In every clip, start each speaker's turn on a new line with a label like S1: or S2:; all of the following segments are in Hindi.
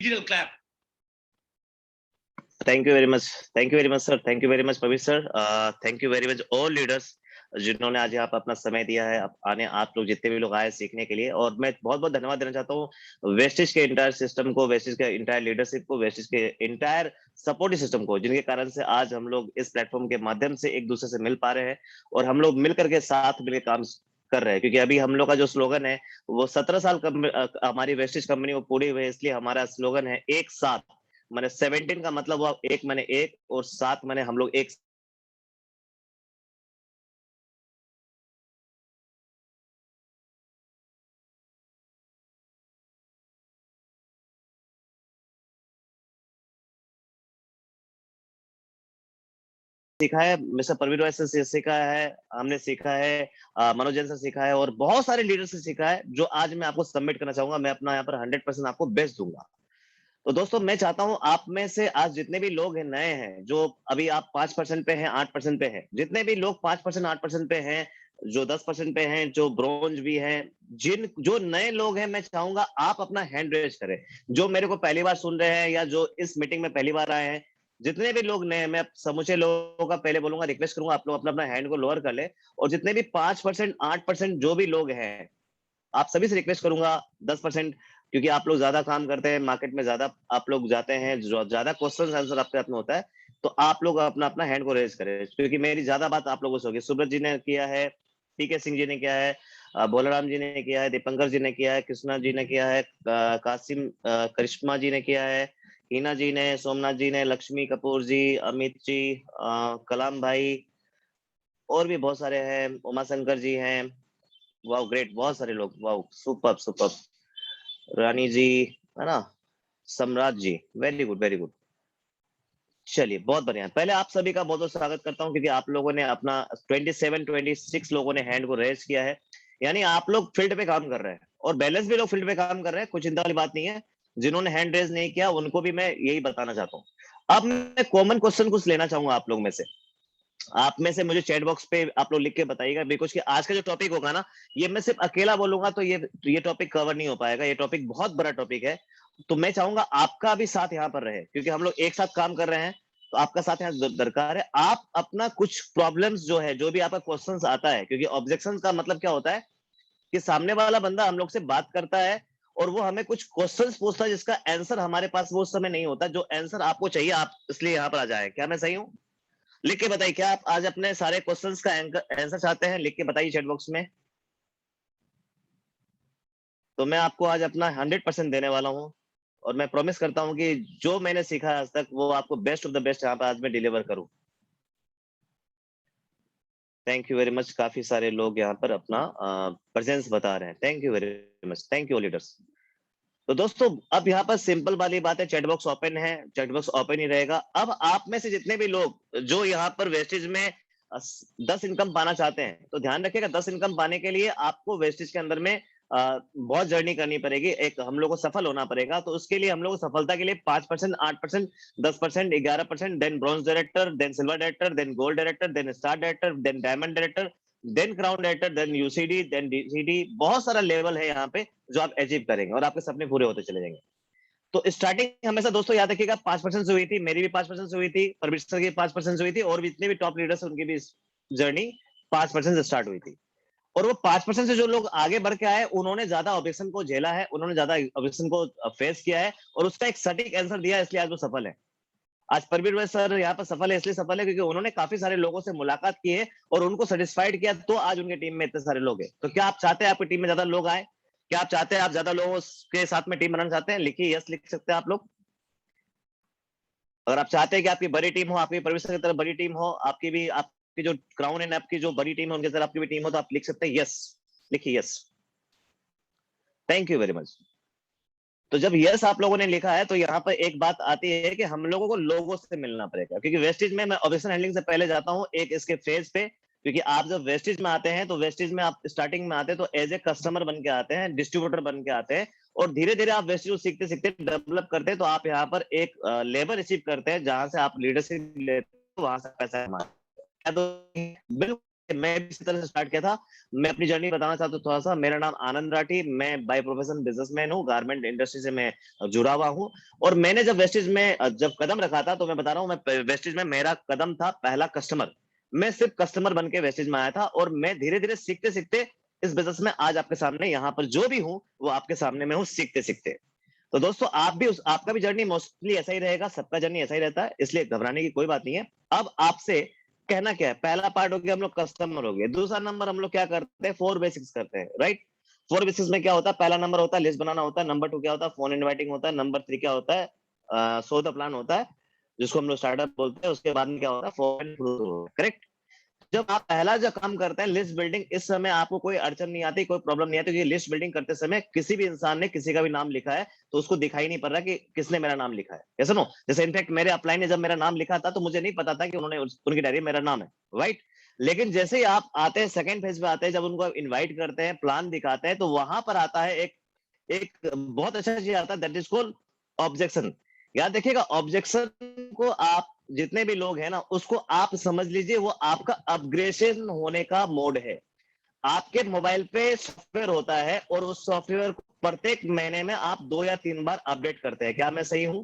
S1: digital clap.
S2: Thank you very much. Thank you very much, sir. Thank you very much, Pavit sir. Thank you very much all leaders जिन्होंने आज यहाँ पर अपना समय दिया है आने आप लोग जितने भी लोग आए सीखने के लिए। और मैं बहुत बहुत धन्यवाद देना चाहता हूँ वेस्टिज के इंटायर सिस्टम को, वेस्टिज के इंटायर लीडरशिप को, वेस्टिज के इंटायर सपोर्टिव सिस्टम को, जिनके कारण से आज हम लोग इस प्लेटफॉर्म के माध्यम से एक दूसरे से मिल पा रहे हैं और हम लोग मिल करके साथ मिलकर काम कर रहे हैं। क्योंकि अभी हम लोग का जो स्लोगन है वो 17 साल हमारी वेस्टिज कंपनी वो पूरी हुई है, इसलिए हमारा स्लोगन है एक साथ। मैंने 17 का मतलब हुआ एक मैंने एक और 7 मैंने हम लोग एक सीखा है, मिस्टर परवीन रॉय से सीखा है, हमने सीखा है, मनोज जैन से सीखा है और बहुत सारे लीडर से सीखा है, जो आज मैं आपको सबमिट करना चाहूंगा। मैं अपना यहाँ पर 100% आपको बेस्ट दूंगा। तो दोस्तों मैं चाहता हूं आप में से आज जितने भी लोग हैं नए हैं, जो अभी आप 5% पे हैं, 8% पे हैं, जितने भी लोग 5% 8% पे हैं, जो 10% पे हैं, जो ब्रोंज भी हैं, जो नए लोग हैं, मैं चाहूंगा आप अपना हैंड रेज करें। जो मेरे को पहली बार सुन रहे हैं या जो इस मीटिंग में पहली बार आए हैं, जितने भी लोग नए हैं, मैं समूचे लोगों का पहले बोलूंगा, रिक्वेस्ट करूंगा आप लोग अपना अपना हैंड को लोअर कर ले। और जितने भी 5% 8% जो भी लोग हैं, आप सभी से रिक्वेस्ट करूंगा 10%, क्योंकि आप लोग ज्यादा काम करते हैं मार्केट में, ज्यादा आप लोग जाते हैं, ज्यादा क्वेश्चन आंसर आपके हाथ में होता है, तो आप लोग अपना अपना हैंड को रेज करें, क्योंकि मेरी ज्यादा बात आप लोगों से होगी। सुब्रत जी ने किया है, पीके सिंह जी ने किया है, बोलाराम जी ने किया है, दीपंकर जी ने किया है, कृष्णा जी ने किया है, कासिम करिश्मा जी ने किया है, हिना जी ने, सोमनाथ जी ने, लक्ष्मी कपूर जी, अमित जी, कलाम भाई, और भी बहुत सारे हैं, उमा शंकर जी हैं। वाह ग्रेट, बहुत सारे लोग, वाह सुपर सुपर, रानी जी है ना, सम्राट जी, वेरी गुड वेरी गुड। चलिए बहुत बढ़िया, पहले आप सभी का बहुत बहुत स्वागत करता हूं, क्योंकि आप लोगों ने अपना 26 लोगों ने हैंड को रेज किया है, यानी आप लोग फील्ड पे काम कर रहे हैं और बैलेंस भी लोग फील्ड पे काम कर रहे हैं, कुछ चिंता वाली बात नहीं है। जिन्होंने हैंड रेज नहीं किया उनको भी मैं यही बताना चाहता हूँ। अब मैं कॉमन क्वेश्चन कुछ लेना चाहूंगा आप लोग में से। आप में से मुझे चैट बॉक्स पे आप लोग लिख के बताइएगा, बिकॉज कि आज का जो टॉपिक होगा ना, ये मैं सिर्फ अकेला बोलूंगा तो ये टॉपिक कवर नहीं हो पाएगा। ये टॉपिक बहुत बड़ा टॉपिक है, तो मैं चाहूंगा आपका भी साथ यहाँ पर रहे, क्योंकि हम लोग एक साथ काम कर रहे हैं, तो आपका साथ यहाँ दरकार है। आप अपना कुछ प्रॉब्लम्स जो है, जो भी आपका क्वेश्चन आता है, क्योंकि ऑब्जेक्शन का मतलब क्या होता है कि सामने वाला बंदा हम लोग से बात करता है और वो हमें कुछ क्वेश्चंस पूछता है जिसका आंसर हमारे पास वो उस समय नहीं होता, जो आंसर आपको चाहिए, आप इसलिए यहाँ पर आ जाए। क्या मैं सही हूँ? लिख के बताइए, क्या आप आज अपने सारे क्वेश्चंस का आंसर चाहते हैं? लिख के बताइए चैट बॉक्स में। तो मैं आपको आज अपना 100% देने वाला हूं और मैं प्रॉमिस करता हूं कि जो मैंने सीखा आज तक वो आपको बेस्ट ऑफ द बेस्ट यहाँ पर आज मैं डिलीवर करूं। थैंक यू वेरी मच, काफी सारे लोग यहाँ पर अपना प्रेजेंस बता रहे हैं, thank you very much, thank you leaders. तो दोस्तों अब यहाँ पर सिंपल वाली बात है, चैट बॉक्स ओपन है, चैट बॉक्स ओपन ही रहेगा। अब आप में से जितने भी लोग जो यहाँ पर वेस्टेज में 10 इनकम पाना चाहते हैं, तो ध्यान रखिएगा 10 इनकम पाने के लिए आपको वेस्टेज के अंदर में बहुत जर्नी करनी पड़ेगी, एक हम लोग को सफल होना पड़ेगा। तो उसके लिए हम लोग सफलता के लिए 5%, 8%, 10%, 11%, then bronze director, then silver director, then gold director, then star director, then diamond director, then crown director, then UCD, then DCD, बहुत सारा लेवल है यहाँ पे जो आप अचीव करेंगे और आपके सपने पूरे होते चले जाएंगे। तो स्टार्टिंग हमेशा दोस्तों याद रखिएगा 5% से हुई थी, मेरी भी 5% से हुई थी, परवीर सर की 5% से हुई थी, और भी जितने भी टॉप लीडर्स उनकी भी जर्नी 5% से स्टार्ट हुई थी। और वो 5% से जो लोग आगे बढ़ के आए उन्होंने ज्यादा ऑब्जेक्शन को झेला है, उन्होंने ज्यादा ऑब्जेक्शन को फेस किया है और उसका एक सटीक आंसर दिया है, इसलिए आज वो सफल है। आज परवीर वैद सर यहाँ पर सफल है, इसलिए सफल है क्योंकि उन्होंने काफी सारे लोगों से मुलाकात की है और उनको सेटिस्फाइड किया, तो आज उनकी टीम में इतने सारे लोग हैं। तो क्या आप चाहते हैं आपकी टीम में ज्यादा लोग आए? क्या आप चाहते हैं आप ज्यादा लोगों के साथ में टीम बनाना चाहते हैं? लिखिए यस, लिख सकते हैं आप लोग। अगर आप चाहते हैं कि आपकी बड़ी टीम हो, आपकी परवीर सर की तरह बड़ी टीम हो, आपकी जो क्राउन एंड आपकी जो बड़ी टीम है उनकी तरह आपकी भी टीम हो, तो आप लिख सकते हैं यस, लिखिए yes. Thank you very much. तो जब यस आप लोगों ने लिखा है तो यहाँ पर एक बात आती है कि हम लोगों को लोगों से मिलना पड़ेगा, क्योंकि वेस्टेज में मैं ऑब्जेक्शन हैंडलिंग से पहले जाता हूँ एक इसके फेज पे, क्योंकि आप जब वेस्टेज में आते हैं तो वेस्टेज में आप स्टार्टिंग में आते हैं तो एज ए कस्टमर बन के आते हैं, डिस्ट्रीब्यूटर बन के आते हैं, और धीरे धीरे आप वेस्टेज को सीखते सीखते डेवलप करते हैं, तो आप यहाँ पर एक लेवल अचीव करते हैं जहां से आप लीडरशिप लेते हैं, वहां से पैसा कमाते हैं। तो बिल्कुल मैं भी इसी तरह से स्टार्ट किया था। मैं अपनी जर्नी बताना चाहता हूँ थोड़ा सा। मेरा नाम आनंद राठी, मैं बाय प्रोफेशन बिजनेसमैन हूँ, गारमेंट इंडस्ट्री से मैं जुड़ा हुआ हूँ। और मैंने जब वेस्टेज में जब कदम रखा था, तो मैं बता रहा हूँ, मैं वेस्टेज में मेरा कदम था पहला कस्टमर। मैं सिर्फ कस्टमर बन के वेस्टेज में आया था, और मैं धीरे धीरे सीखते सीखते इस बिजनेस में आज आपके सामने यहाँ पर जो भी हूँ वो आपके सामने में हूँ, सीखते सीखते। तो दोस्तों, आप भी आपका भी जर्नी मोस्टली ऐसा ही रहेगा, सबका जर्नी ऐसा ही रहता है, इसलिए घबराने की कोई बात नहीं है। अब आपसे कहना क्या है, पहला पार्ट हो गया, हम लोग कस्टमर हो गए। दूसरा नंबर हम लोग क्या करते हैं, फोर बेसिक्स करते हैं, राइट। फोर बेसिक्स में क्या होता है, पहला नंबर होता है लिस्ट बनाना होता है, नंबर टू क्या होता है, फोन इनवाइटिंग होता है, नंबर थ्री क्या होता है, सो द प्लान होता है, जिसको हम लोग स्टार्टअप बोलते हैं। उसके बाद में क्या होता है, फॉरन, करेक्ट। जब आप पहला जो काम करते हैं लिस्ट बिल्डिंग, इस समय आपको कोई अड़चन नहीं आती, कोई प्रॉब्लम नहीं आती, क्योंकि लिस्ट बिल्डिंग करते समय किसी भी इंसान ने किसी का भी नाम लिखा है तो उसको दिखाई नहीं पड़ रहा कि किसने मेरा नाम लिखा है, ऐसा नो। जैसे इनफैक्ट मेरे अपलाइन ने जब मेरा नाम लिखा था तो मुझे नहीं पता था कि उन्होंने उनकी डायरी में मेरा नाम है, राइट। लेकिन जैसे ही आप आते हैं सेकंड फेज पे आते हैं, जब उनको इनवाइट करते हैं, प्लान दिखाते हैं, तो वहां पर आता है एक एक बहुत अच्छा चीज आता है, दैट इज कॉल्ड ऑब्जेक्शन। याद देखिएगा, ऑब्जेक्शन को आप जितने भी लोग हैं ना, उसको आप समझ लीजिए वो आपका अपग्रेडेशन होने का मोड है। आपके मोबाइल पे सॉफ्टवेयर होता है, और उस सॉफ्टवेयर को प्रत्येक महीने में आप 2 या 3 बार अपडेट करते हैं। क्या मैं सही हूं?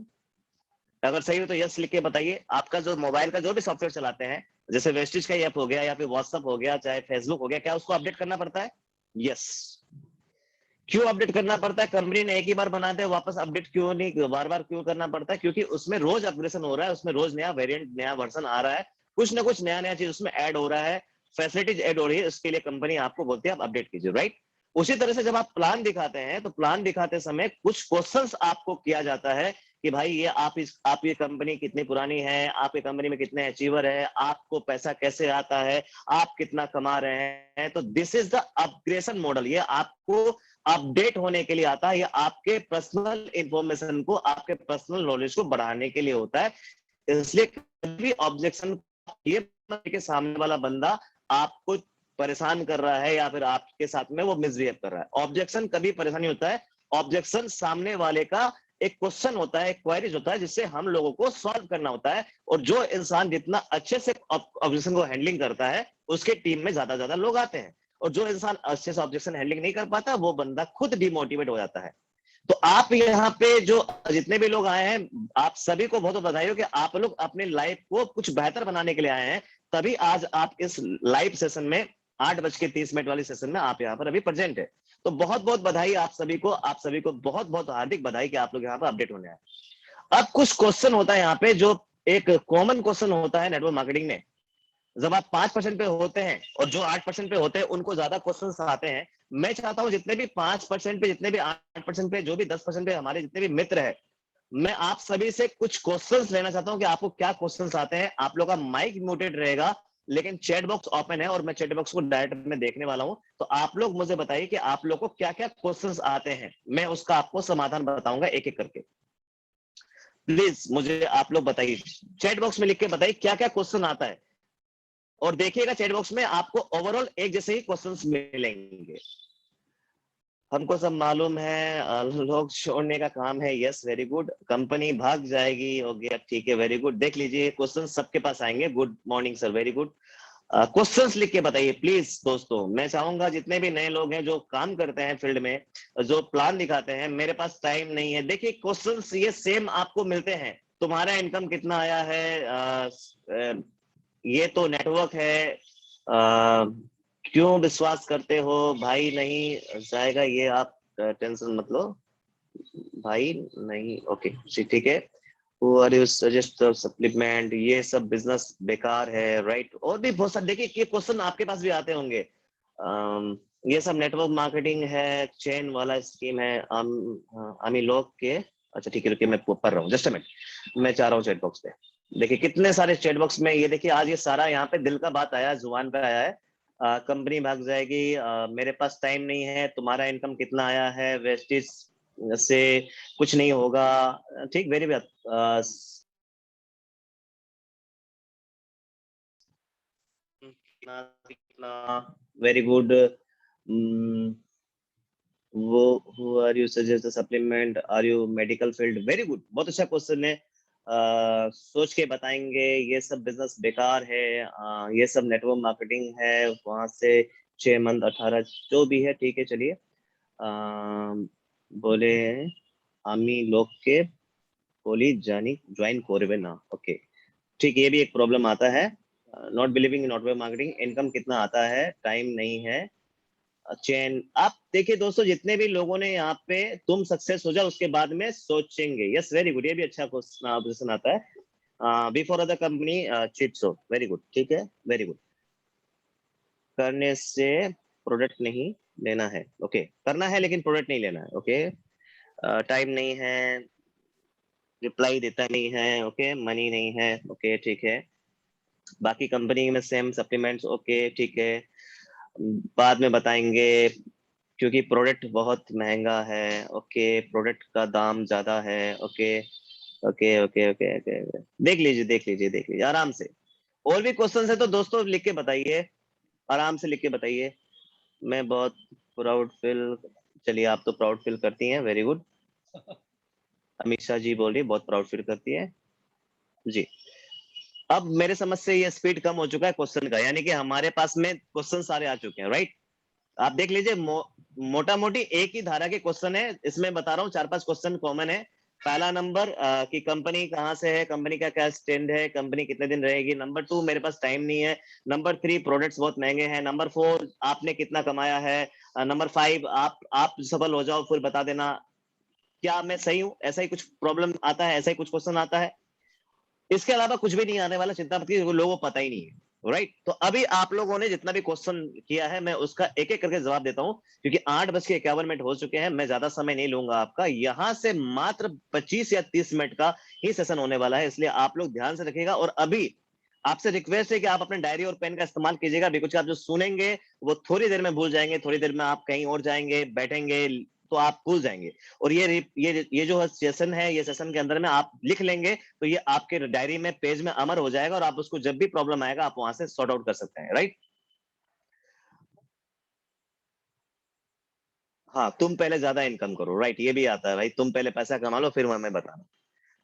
S2: अगर सही हो तो यस लिख के बताइए। आपका जो मोबाइल का जो भी सॉफ्टवेयर चलाते हैं, जैसे वेस्टिज का ऐप हो गया, या फिर व्हाट्सअप हो गया, चाहे फेसबुक हो गया, क्या उसको अपडेट करना पड़ता है? यस। क्यों अपडेट करना पड़ता है? कंपनी ने एक ही बार बनाते हैं, वापस अपडेट क्यों नहीं बार बार क्यों करना पड़ता है? क्योंकि उसमें रोज अपग्रेडेशन हो रहा है, उसमें रोज नया वेरिएंट, नया वर्जन आ रहा है, कुछ ना कुछ नया नया चीज उसमें ऐड हो रहा है, फैसिलिटीज ऐड हो रही है, उसके लिए कंपनी आपको बोलती है आप अपडेट कीजिए, राइट। उसी तरह से जब आप प्लान दिखाते हैं, तो प्लान दिखाते समय कुछ क्वेश्चंस आपको किया जाता है कि भाई ये आप ये कंपनी कितनी पुरानी है, आपकी कंपनी में कितने अचीवर है, आपको पैसा कैसे आता है, आप कितना कमा रहे हैं। तो this is the upgradation model. ये आपको अपडेट होने के लिए आता है, या आपके पर्सनल इंफॉर्मेशन को, आपके पर्सनल नॉलेज को बढ़ाने के लिए होता है। इसलिए कभी ऑब्जेक्शन ये के सामने वाला बंदा आपको परेशान कर रहा है, या फिर आपके साथ में वो मिसबिहेव कर रहा है, ऑब्जेक्शन कभी परेशानी होता है। ऑब्जेक्शन सामने वाले का एक क्वेश्चन होता है, एक क्वेरीज होता है, जिससे हम लोगों को सॉल्व करना होता है। और जो इंसान जितना अच्छे से ऑब्जेक्शन को हैंडलिंग करता है, उसके टीम में ज्यादा लोग आते हैं। और जो इंसान अच्छे से ऑब्जेक्शन हैंडलिंग नहीं कर पाता, वो बंदा खुद डिमोटिवेट हो जाता है। तो आप यहाँ पे जो जितने भी लोग आए हैं, आप सभी को बहुत बधाई हो कि आप लोग अपने लाइफ को कुछ बेहतर बनाने के लिए आए हैं। तभी आज आप इस लाइव सेशन में 8:30 वाली सेशन में आप यहाँ पर अभी प्रेजेंट है। तो बहुत बहुत बधाई आप सभी को बहुत बहुत हार्दिक बधाई कि आप लोग यहाँ पर अपडेट होने आए। अब कुछ क्वेश्चन होता है यहाँ पे, जो एक कॉमन क्वेश्चन होता है नेटवर्क मार्केटिंग में। जब आप 5% पे होते हैं, और जो 8% पे होते हैं, उनको ज्यादा क्वेश्चन आते हैं। मैं चाहता हूं जितने भी 5% पे, जितने भी 8% पे, जो भी 10% पे हमारे जितने भी मित्र है, मैं आप सभी से कुछ क्वेश्चंस लेना चाहता हूं कि आपको क्या क्वेश्चंस आते हैं। आप लोग का माइक म्यूटेड रहेगा, लेकिन चैट बॉक्स ओपन है, और मैं चैट बॉक्स को डायरेक्ट में देखने वाला हूं। तो आप लोग मुझे बताइए कि आप लोग को क्या क्या क्वेश्चंस आते हैं, मैं उसका आपको समाधान बताऊंगा एक एक करके। प्लीज मुझे आप लोग बताइए, चैट बॉक्स में लिख के बताइए क्या क्या क्वेश्चन आता है। और देखिएगा चैट बॉक्स में आपको ओवरऑल एक जैसे ही क्वेश्चंस मिलेंगे। हमको सब मालूम है, लोग छोड़ने का काम है। Yes, very good. कंपनी भाग जाएगी, हो गया, ठीक है, वेरी गुड। देख लीजिए क्वेश्चन सबके पास आएंगे। Good morning sir, very good. Questions लिख के बताइए प्लीज दोस्तों। मैं चाहूंगा जितने भी नए लोग हैं जो काम करते हैं फील्ड में, जो प्लान दिखाते हैं, मेरे पास टाइम नहीं है। देखिए क्वेश्चंस ये सेम आपको मिलते हैं। तुम्हारा इनकम कितना आया है, ये तो नेटवर्क है, क्यों विश्वास करते हो भाई, नहीं जाएगा ये, आप टेंशन मत लो भाई, नहीं, ओके ठीक है। Who are you suggest supplement, ये सब बिजनेस बेकार है, राइट। और भी बहुत सारे, देखिए ये क्वेश्चन आपके पास भी आते होंगे। ये सब नेटवर्क मार्केटिंग है, चेन वाला स्कीम है, अमी लोग के। अच्छा ठीक है, रुकिए मैं पढ़ रहा हूँ, जस्ट अ मिनट, मैं चाह रहा हूँ चैट बॉक्स पे। देखिए कितने सारे चैट बॉक्स में, ये देखिए आज ये सारा यहाँ पे दिल का बात आया, जुबान पे आया है। कंपनी भाग जाएगी, मेरे पास टाइम नहीं है, तुम्हारा इनकम कितना आया है, वेस्टिज से कुछ नहीं होगा, ठीक, वेरी बात, वेरी गुड। वो who are you suggest the supplement, are you medical field, very good, बहुत अच्छा क्वेश्चन है। सोच के बताएंगे, ये सब बिजनेस बेकार है, ये सब नेटवर्क मार्केटिंग है, वहां से 6 मंथ 18 जो भी है, ठीक है चलिए। बोले আমি লোককে বলি জানি ज्वाइन করবে না, ओके ठीक, ये भी एक प्रॉब्लम आता है। Not believing in network marketing, income कितना आता है, टाइम नहीं है, चैन। आप देखिए दोस्तों, जितने भी लोगों ने यहाँ पे तुम सक्सेस हो जाओ उसके बाद में सोचेंगे, यस वेरी गुड, ये भी अच्छा क्वेश्चन आता है। बिफोर अदर कंपनी चिट्स हो, वेरी गुड, ठीक है, वेरी गुड। करने से प्रोडक्ट नहीं लेना है, ओके, करना है लेकिन प्रोडक्ट नहीं लेना है, ओके। टाइम नहीं है, रिप्लाई देता नहीं है, ओके, मनी नहीं है, ओके ठीक है। बाकी कंपनी में सेम सप्लीमेंट्स, ओके ठीक है, बाद में बताएंगे क्योंकि प्रोडक्ट बहुत महंगा है, ओके, प्रोडक्ट का दाम ज्यादा है, okay okay okay okay okay, देख लीजिए देख लीजिए देख लीजिए आराम से। और भी क्वेश्चन है तो दोस्तों लिख के बताइए, आराम से लिख के बताइए। मैं बहुत प्राउड फील, चलिए आप तो प्राउड फील करती हैं, वेरी गुड। अमीषा जी बोल रही है बहुत प्राउड फील करती है जी। अब मेरे समझ से ये स्पीड कम हो चुका है क्वेश्चन का, यानी कि हमारे पास में क्वेश्चन सारे आ चुके हैं, राइट। आप देख लीजिए, मोटा मोटी एक ही धारा के क्वेश्चन है, इसमें बता रहा हूँ 4-5 क्वेश्चन कॉमन है। पहला नंबर कि कंपनी कहाँ से है, कंपनी का क्या स्टैंड है, कंपनी कितने दिन रहेगी। नंबर 2, मेरे पास टाइम नहीं है। नंबर 3, प्रोडक्ट्स बहुत महंगे हैं। नंबर 4, आपने कितना कमाया है। नंबर 5, आप सफल हो जाओ फिर बता देना क्या मैं सही हूँ। ऐसा ही कुछ प्रॉब्लम आता है, ऐसा ही कुछ क्वेश्चन आता है। इसके अलावा कुछ भी नहीं आने वाला, चिंता मत कीजिए, लोगों को पता ही नहीं है, राइट। तो अभी आप लोगों ने जितना भी क्वेश्चन किया है मैं उसका एक एक करके जवाब देता हूं, क्योंकि 8:51 हो चुके हैं। मैं ज्यादा समय नहीं लूंगा आपका, यहां से मात्र 25 या 30 मिनट का ही सेशन होने वाला है, इसलिए आप लोग ध्यान से रखिएगा। और अभी आपसे रिक्वेस्ट है कि आप अपने डायरी और पेन का इस्तेमाल कीजिएगा, बिकॉज आप जो सुनेंगे वो थोड़ी देर में भूल जाएंगे, थोड़ी देर में आप कहीं और जाएंगे, बैठेंगे तो आप भूल जाएंगे। और ये जो सेशन है, ये सेशन के अंदर में आप लिख लेंगे तो ये आपके डायरी में पेज में अमर हो जाएगा, और आप उसको जब भी प्रॉब्लम आएगा आप वहां से सॉर्ट आउट कर सकते हैं, राइट। हाँ, तुम पहले ज्यादा इनकम करो, राइट, ये भी आता है भाई, तुम पहले पैसा कमा लो फिर हमें बताना।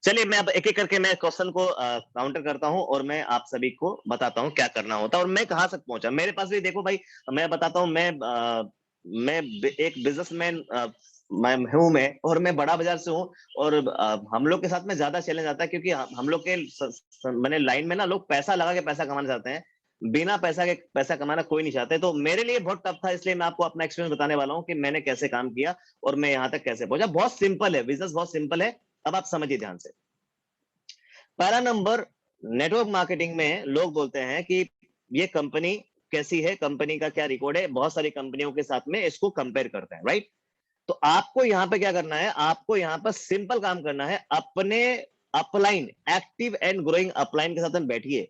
S2: चलिए मैं अब एक एक करके मैं क्वेश्चन को काउंटर करता हूं, और मैं आप सभी को बताता हूं क्या करना होता है और मैं कहां तक पहुंचा। मेरे पास भी देखो भाई, मैं बताता हूं, मैं एक बिजनेसमैन मैं हूं, मैं, और मैं बड़ा बाजार से हूं। और हम लोग के साथ में ज्यादा चैलेंज आता है, क्योंकि हम लोग के मैंने लाइन में ना लोग पैसा लगा के पैसा कमाना चाहते हैं, बिना पैसा के पैसा कमाना कोई नहीं चाहते। तो मेरे लिए बहुत टफ था, इसलिए मैं आपको अपना एक्सपीरियंस बताने वाला हूँ कि मैंने कैसे काम किया और मैं यहाँ तक कैसे पहुंचा। बहुत सिंपल है, बिजनेस बहुत सिंपल है। अब आप समझिए ध्यान से। पहला नंबर, नेटवर्क मार्केटिंग में लोग बोलते हैं कि ये कंपनी कैसी है, कंपनी का क्या रिकॉर्ड है, बहुत सारी कंपनियों के साथ में इसको कंपेयर करते हैं, राइट। तो आपको यहाँ पे क्या करना है, आपको यहाँ पर सिंपल काम करना है, अपने upline, active and growing upline के साथ में बैठिए।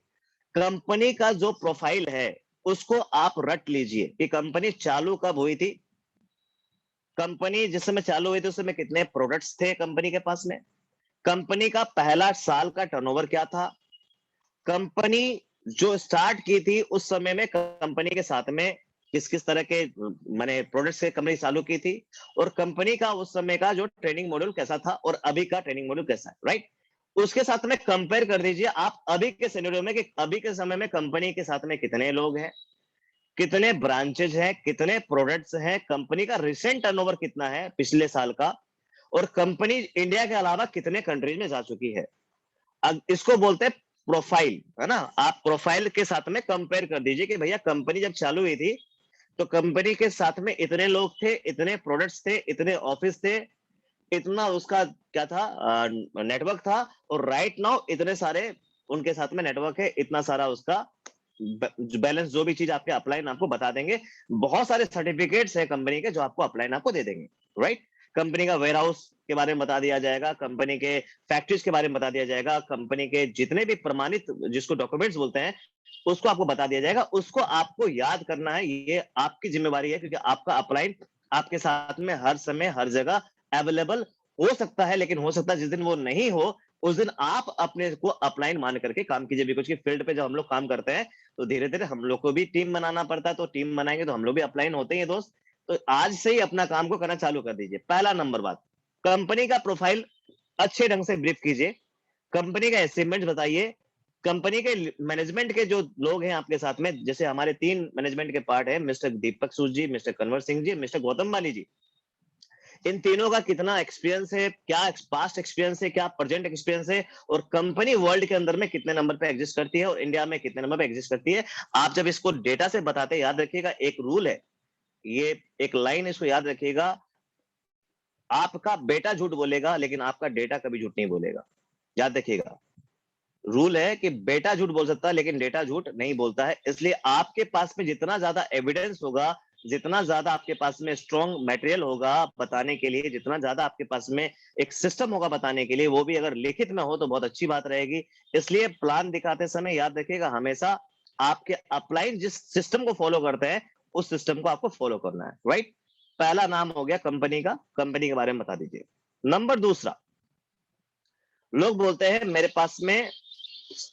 S2: कंपनी का जो प्रोफाइल है उसको आप रट लीजिए कि कंपनी चालू कब हुई थी, कंपनी जिस समय चालू हुई थी उस समय कितने प्रोडक्ट्स थे कंपनी के पास में, कंपनी का पहला साल का टर्नओवर क्या था, कंपनी जो स्टार्ट की थी उस समय में कंपनी के साथ में किस किस तरह के माने प्रोडक्ट्स से कंपनी चालू की थी, और कंपनी का उस समय का जो ट्रेनिंग मॉड्यूल कैसा था और अभी का ट्रेनिंग मॉड्यूल कैसा है, राइट। उसके साथ में कंपेयर कर दीजिए आप अभी के सिनेरियो में कि अभी के समय में कंपनी के साथ में कितने लोग हैं, कितने ब्रांचेज हैं, कितने प्रोडक्ट्स हैं, कंपनी का रिसेंट टर्नओवर कितना है पिछले साल का, और कंपनी इंडिया के अलावा कितने कंट्रीज में जा चुकी है। अब इसको बोलते हैं प्रोफाइल, है ना। आप प्रोफाइल के साथ में कंपेयर कर दीजिए कि भैया कंपनी जब चालू हुई थी तो कंपनी के साथ में इतने लोग थे, इतने प्रोडक्ट्स थे, इतने ऑफिस थे, इतना उसका क्या था, नेटवर्क था, और राइट नाउ इतने सारे उनके साथ में नेटवर्क है, इतना सारा उसका बैलेंस, जो भी चीज आपके अपलाइन आपको बता देंगे। बहुत सारे सर्टिफिकेट्स है कंपनी के जो आपको अपलाइन आपको दे देंगे, राइट। कंपनी का वेयर हाउस के बारे में बता दिया जाएगा, कंपनी के फैक्ट्रीज के बारे में बता दिया जाएगा, कंपनी के जितने भी प्रमाणित जिसको डॉक्यूमेंट्स बोलते हैं उसको आपको बता दिया जाएगा। उसको आपको याद करना है, ये आपकी जिम्मेवारी है, क्योंकि आपका अपलाइन आपके साथ में हर समय हर जगह अवेलेबल हो सकता है, लेकिन हो सकता है जिस दिन वो नहीं हो उस दिन आप अपने को अपलाइन मान करके काम कीजिए। बिकॉज की फील्ड पे जब हम लोग काम करते हैं तो धीरे धीरे हम लोग को भी टीम बनाना पड़ता है, तो टीम बनाएंगे तो हम लोग भी अपलाइन होते हैं दोस्त। तो आज से ही अपना काम को करना चालू कर दीजिए। पहला नंबर बात, कंपनी का प्रोफाइल अच्छे ढंग से ब्रीफ कीजिए। कंपनी का अचीवमेंट बताइए, कंपनी के मैनेजमेंट के जो लोग हैं आपके साथ में, जैसे हमारे 3 मैनेजमेंट के पार्ट है, मिस्टर दीपक सूद जी, मिस्टर कन्वर सिंह जी, मिस्टर गौतम माली जी। इन तीनों का कितना एक्सपीरियंस है, क्या पास्ट एक्सपीरियंस है, क्या प्रेजेंट एक्सपीरियंस है, और कंपनी वर्ल्ड के अंदर में कितने नंबर पे एग्जिस्ट करती है और इंडिया में कितने नंबर पे एग्जिस्ट करती है। आप जब इसको डेटा से बताते, याद रखिएगा एक रूल है, ये एक लाइन इसको याद रखिएगा, आपका बेटा झूठ बोलेगा लेकिन आपका डेटा कभी झूठ नहीं बोलेगा। याद रखिएगा, रूल है कि बेटा झूठ बोल सकता है लेकिन डेटा झूठ नहीं बोलता है। इसलिए आपके पास में जितना ज्यादा एविडेंस होगा, जितना ज्यादा आपके पास में स्ट्रॉन्ग मटेरियल होगा बताने के लिए, जितना ज्यादा आपके पास में एक सिस्टम होगा बताने के लिए, वो भी अगर लिखित में हो तो बहुत अच्छी बात रहेगी। इसलिए प्लान दिखाते समय याद रखिएगा, हमेशा आपके अपलाइन जिस सिस्टम को फॉलो करते हैं उस सिस्टम को आपको फॉलो करना है, राइट। पहला नाम हो गया कंपनी का, कंपनी के बारे में बता दीजिए। नंबर दूसरा, लोग बोलते हैं मेरे पास में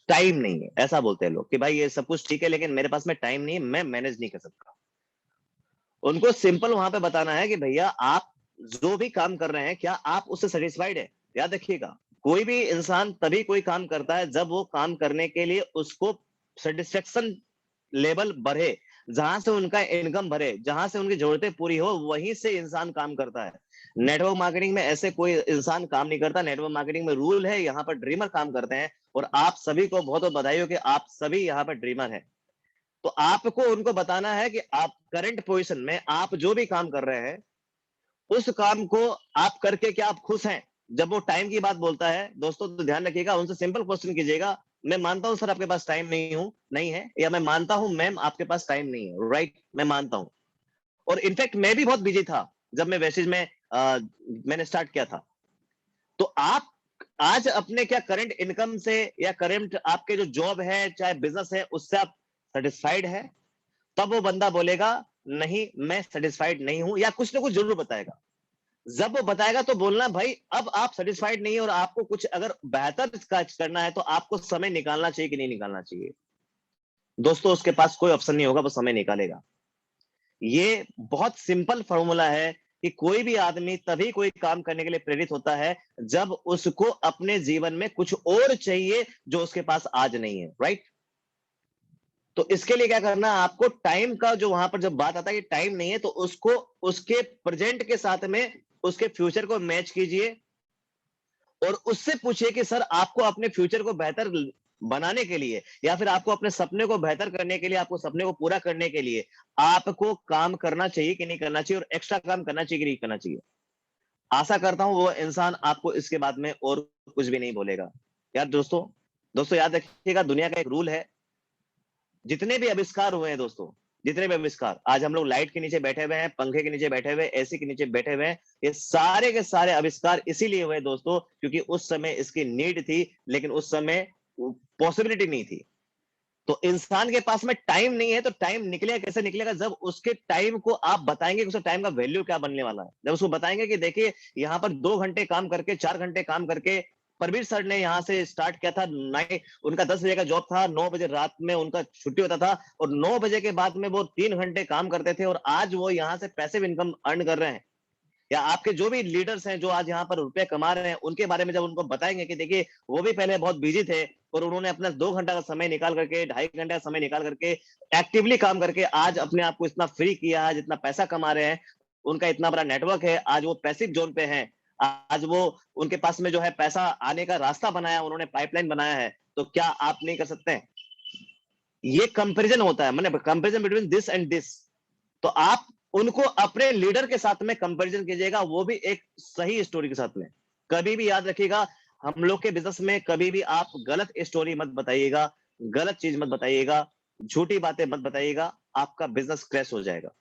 S2: टाइम नहीं है, ऐसा बोलते हैं लोग कि भाई ये सब कुछ ठीक है लेकिन मेरे पास में टाइम नहीं है, मैं मैनेज नहीं कर सकता। उनको सिंपल वहां पे बताना है कि भैया आप जो भी काम कर रहे हैं क्या आप उससे सेटिस्फाइड है। याद रखिएगा, कोई भी इंसान तभी कोई काम करता है जब वो काम करने के लिए उसको सेटिस्फेक्शन लेवल बढ़े, जहां से उनका इनकम बढ़े, जहां से उनकी जरूरतें पूरी हो, वहीं से इंसान काम करता है। नेटवर्क मार्केटिंग में ऐसे कोई इंसान काम नहीं करता। नेटवर्क मार्केटिंग में रूल है, यहाँ पर ड्रीमर काम करते हैं, और आप सभी को बहुत बहुत बधाई हो कि आप सभी यहाँ पर ड्रीमर हैं। तो आपको उनको बताना है कि आप करंट पोजीशन में आप जो भी काम कर रहे हैं उस काम को आप करके क्या आप खुश हैं। जब वो टाइम की बात बोलता है दोस्तों, तो ध्यान रखिएगा, उनसे सिंपल क्वेश्चन कीजिएगा, मैं मानता हूं सर आपके पास टाइम नहीं है, या मैं मानता हूं मैम आपके पास टाइम नहीं है, राइट, मैं मानता हूं। और इनफैक्ट मैं भी बहुत बिजी था जब मैं वेसेज में मैंने स्टार्ट किया था। तो आप आज अपने क्या करंट इनकम से या करंट आपके जो जॉब है चाहे बिजनेस है उससे आप सेटिस्फाइड है? तब वो बंदा बोलेगा नहीं मैं सेटिस्फाइड नहीं हूं, या कुछ ना कुछ जरूर बताएगा। जब वो बताएगा तो बोलना भाई अब आप सेटिस्फाइड नहीं है और आपको कुछ अगर बेहतर करना है तो आपको समय निकालना चाहिए कि नहीं निकालना चाहिए। दोस्तों उसके पास कोई ऑप्शन नहीं होगा, वो समय निकालेगा। ये बहुत सिंपल फॉर्मूला है कि कोई भी आदमी तभी कोई काम करने के लिए प्रेरित होता है जब उसको अपने जीवन में कुछ और चाहिए जो उसके पास आज नहीं है, राइट। तो इसके लिए क्या करना है आपको, टाइम का जो वहां पर जब बात आता है कि टाइम नहीं है तो उसको उसके प्रेजेंट के साथ में उसके फ्यूचर को मैच कीजिए और उससे पूछिए कि सर आपको अपने फ्यूचर को बेहतर बनाने के लिए या फिर आपको अपने सपने को बेहतर करने के लिए, आपको सपने को पूरा करने के लिए आपको काम करना चाहिए कि नहीं करना चाहिए, और एक्स्ट्रा काम करना चाहिए कि नहीं करना चाहिए। आशा करता हूं वो इंसान आपको इसके बाद में और कुछ भी नहीं बोलेगा। यार दोस्तों, दोस्तों याद रखिएगा, दुनिया का एक रूल है, जितने भी आविष्कार हुए हैं दोस्तों, जितने भी आविष्कार, आज हम लोग लाइट के नीचे बैठे हुए हैं, पंखे के नीचे बैठे हुए, एसी के नीचे बैठे हुए हैं, ये सारे के सारे आविष्कार इसीलिए हुए दोस्तों क्योंकि उस समय इसकी नीड थी, लेकिन उस समय पॉसिबिलिटी नहीं थी। तो इंसान के पास में टाइम नहीं है तो टाइम निकलेगा कैसे, निकलेगा जब उसके टाइम को आप बताएंगे कि उसके टाइम का वैल्यू क्या बनने वाला है। जब उसको बताएंगे कि देखिए यहाँ पर 2 घंटे काम करके, 4 घंटे काम करके, परवीर सर ने यहाँ से स्टार्ट किया था, उनका 10 बजे का जॉब था, 9 बजे रात में उनका छुट्टी होता था, और 9 बजे के बाद में वो 3 घंटे काम करते थे, और आज वो यहाँ से पैसिव इनकम अर्न कर रहे हैं। या आपके जो भी लीडर्स हैं जो आज यहाँ पर रुपए कमा रहे हैं, उनके बारे में जब उनको बताएंगे कि देखिए वो भी पहले बहुत बिजी थे और उन्होंने अपना 2 घंटा का समय निकाल करके, 2.5 घंटे का समय निकाल करके एक्टिवली काम करके आज अपने आप को इतना फ्री किया है, जितना पैसा कमा रहे हैं, उनका इतना बड़ा नेटवर्क है, आज वो पैसिव जोन पे हैं, आज वो उनके पास में जो है पैसा आने का रास्ता बनाया, उन्होंने पाइपलाइन बनाया है। तो क्या आप नहीं कर सकते हैं? ये कंपेरिजन होता है, मतलब comparison between this and this. तो आप उनको अपने लीडर के साथ में कंपैरिजन कीजिएगा, वो भी एक सही स्टोरी के साथ में। कभी भी याद रखिएगा, हम लोग के बिजनेस में कभी भी आप गलत स्टोरी मत बताइएगा, गलत चीज मत बताइएगा, झूठी बातें मत बताइएगा, आपका बिजनेस क्रैश हो जाएगा।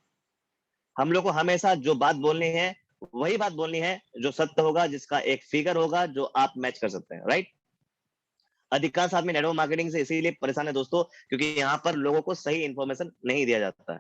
S2: हम लोग को हमेशा जो बात बोलनी है वही बात बोलनी है जो सत्य होगा, जिसका एक फिगर होगा जो आप मैच कर सकते हैं, राइट। अधिकांश आदमी नेटवर्क मार्केटिंग से इसीलिए परेशान है दोस्तों क्योंकि यहाँ पर लोगों को सही इंफॉर्मेशन नहीं दिया जाता है।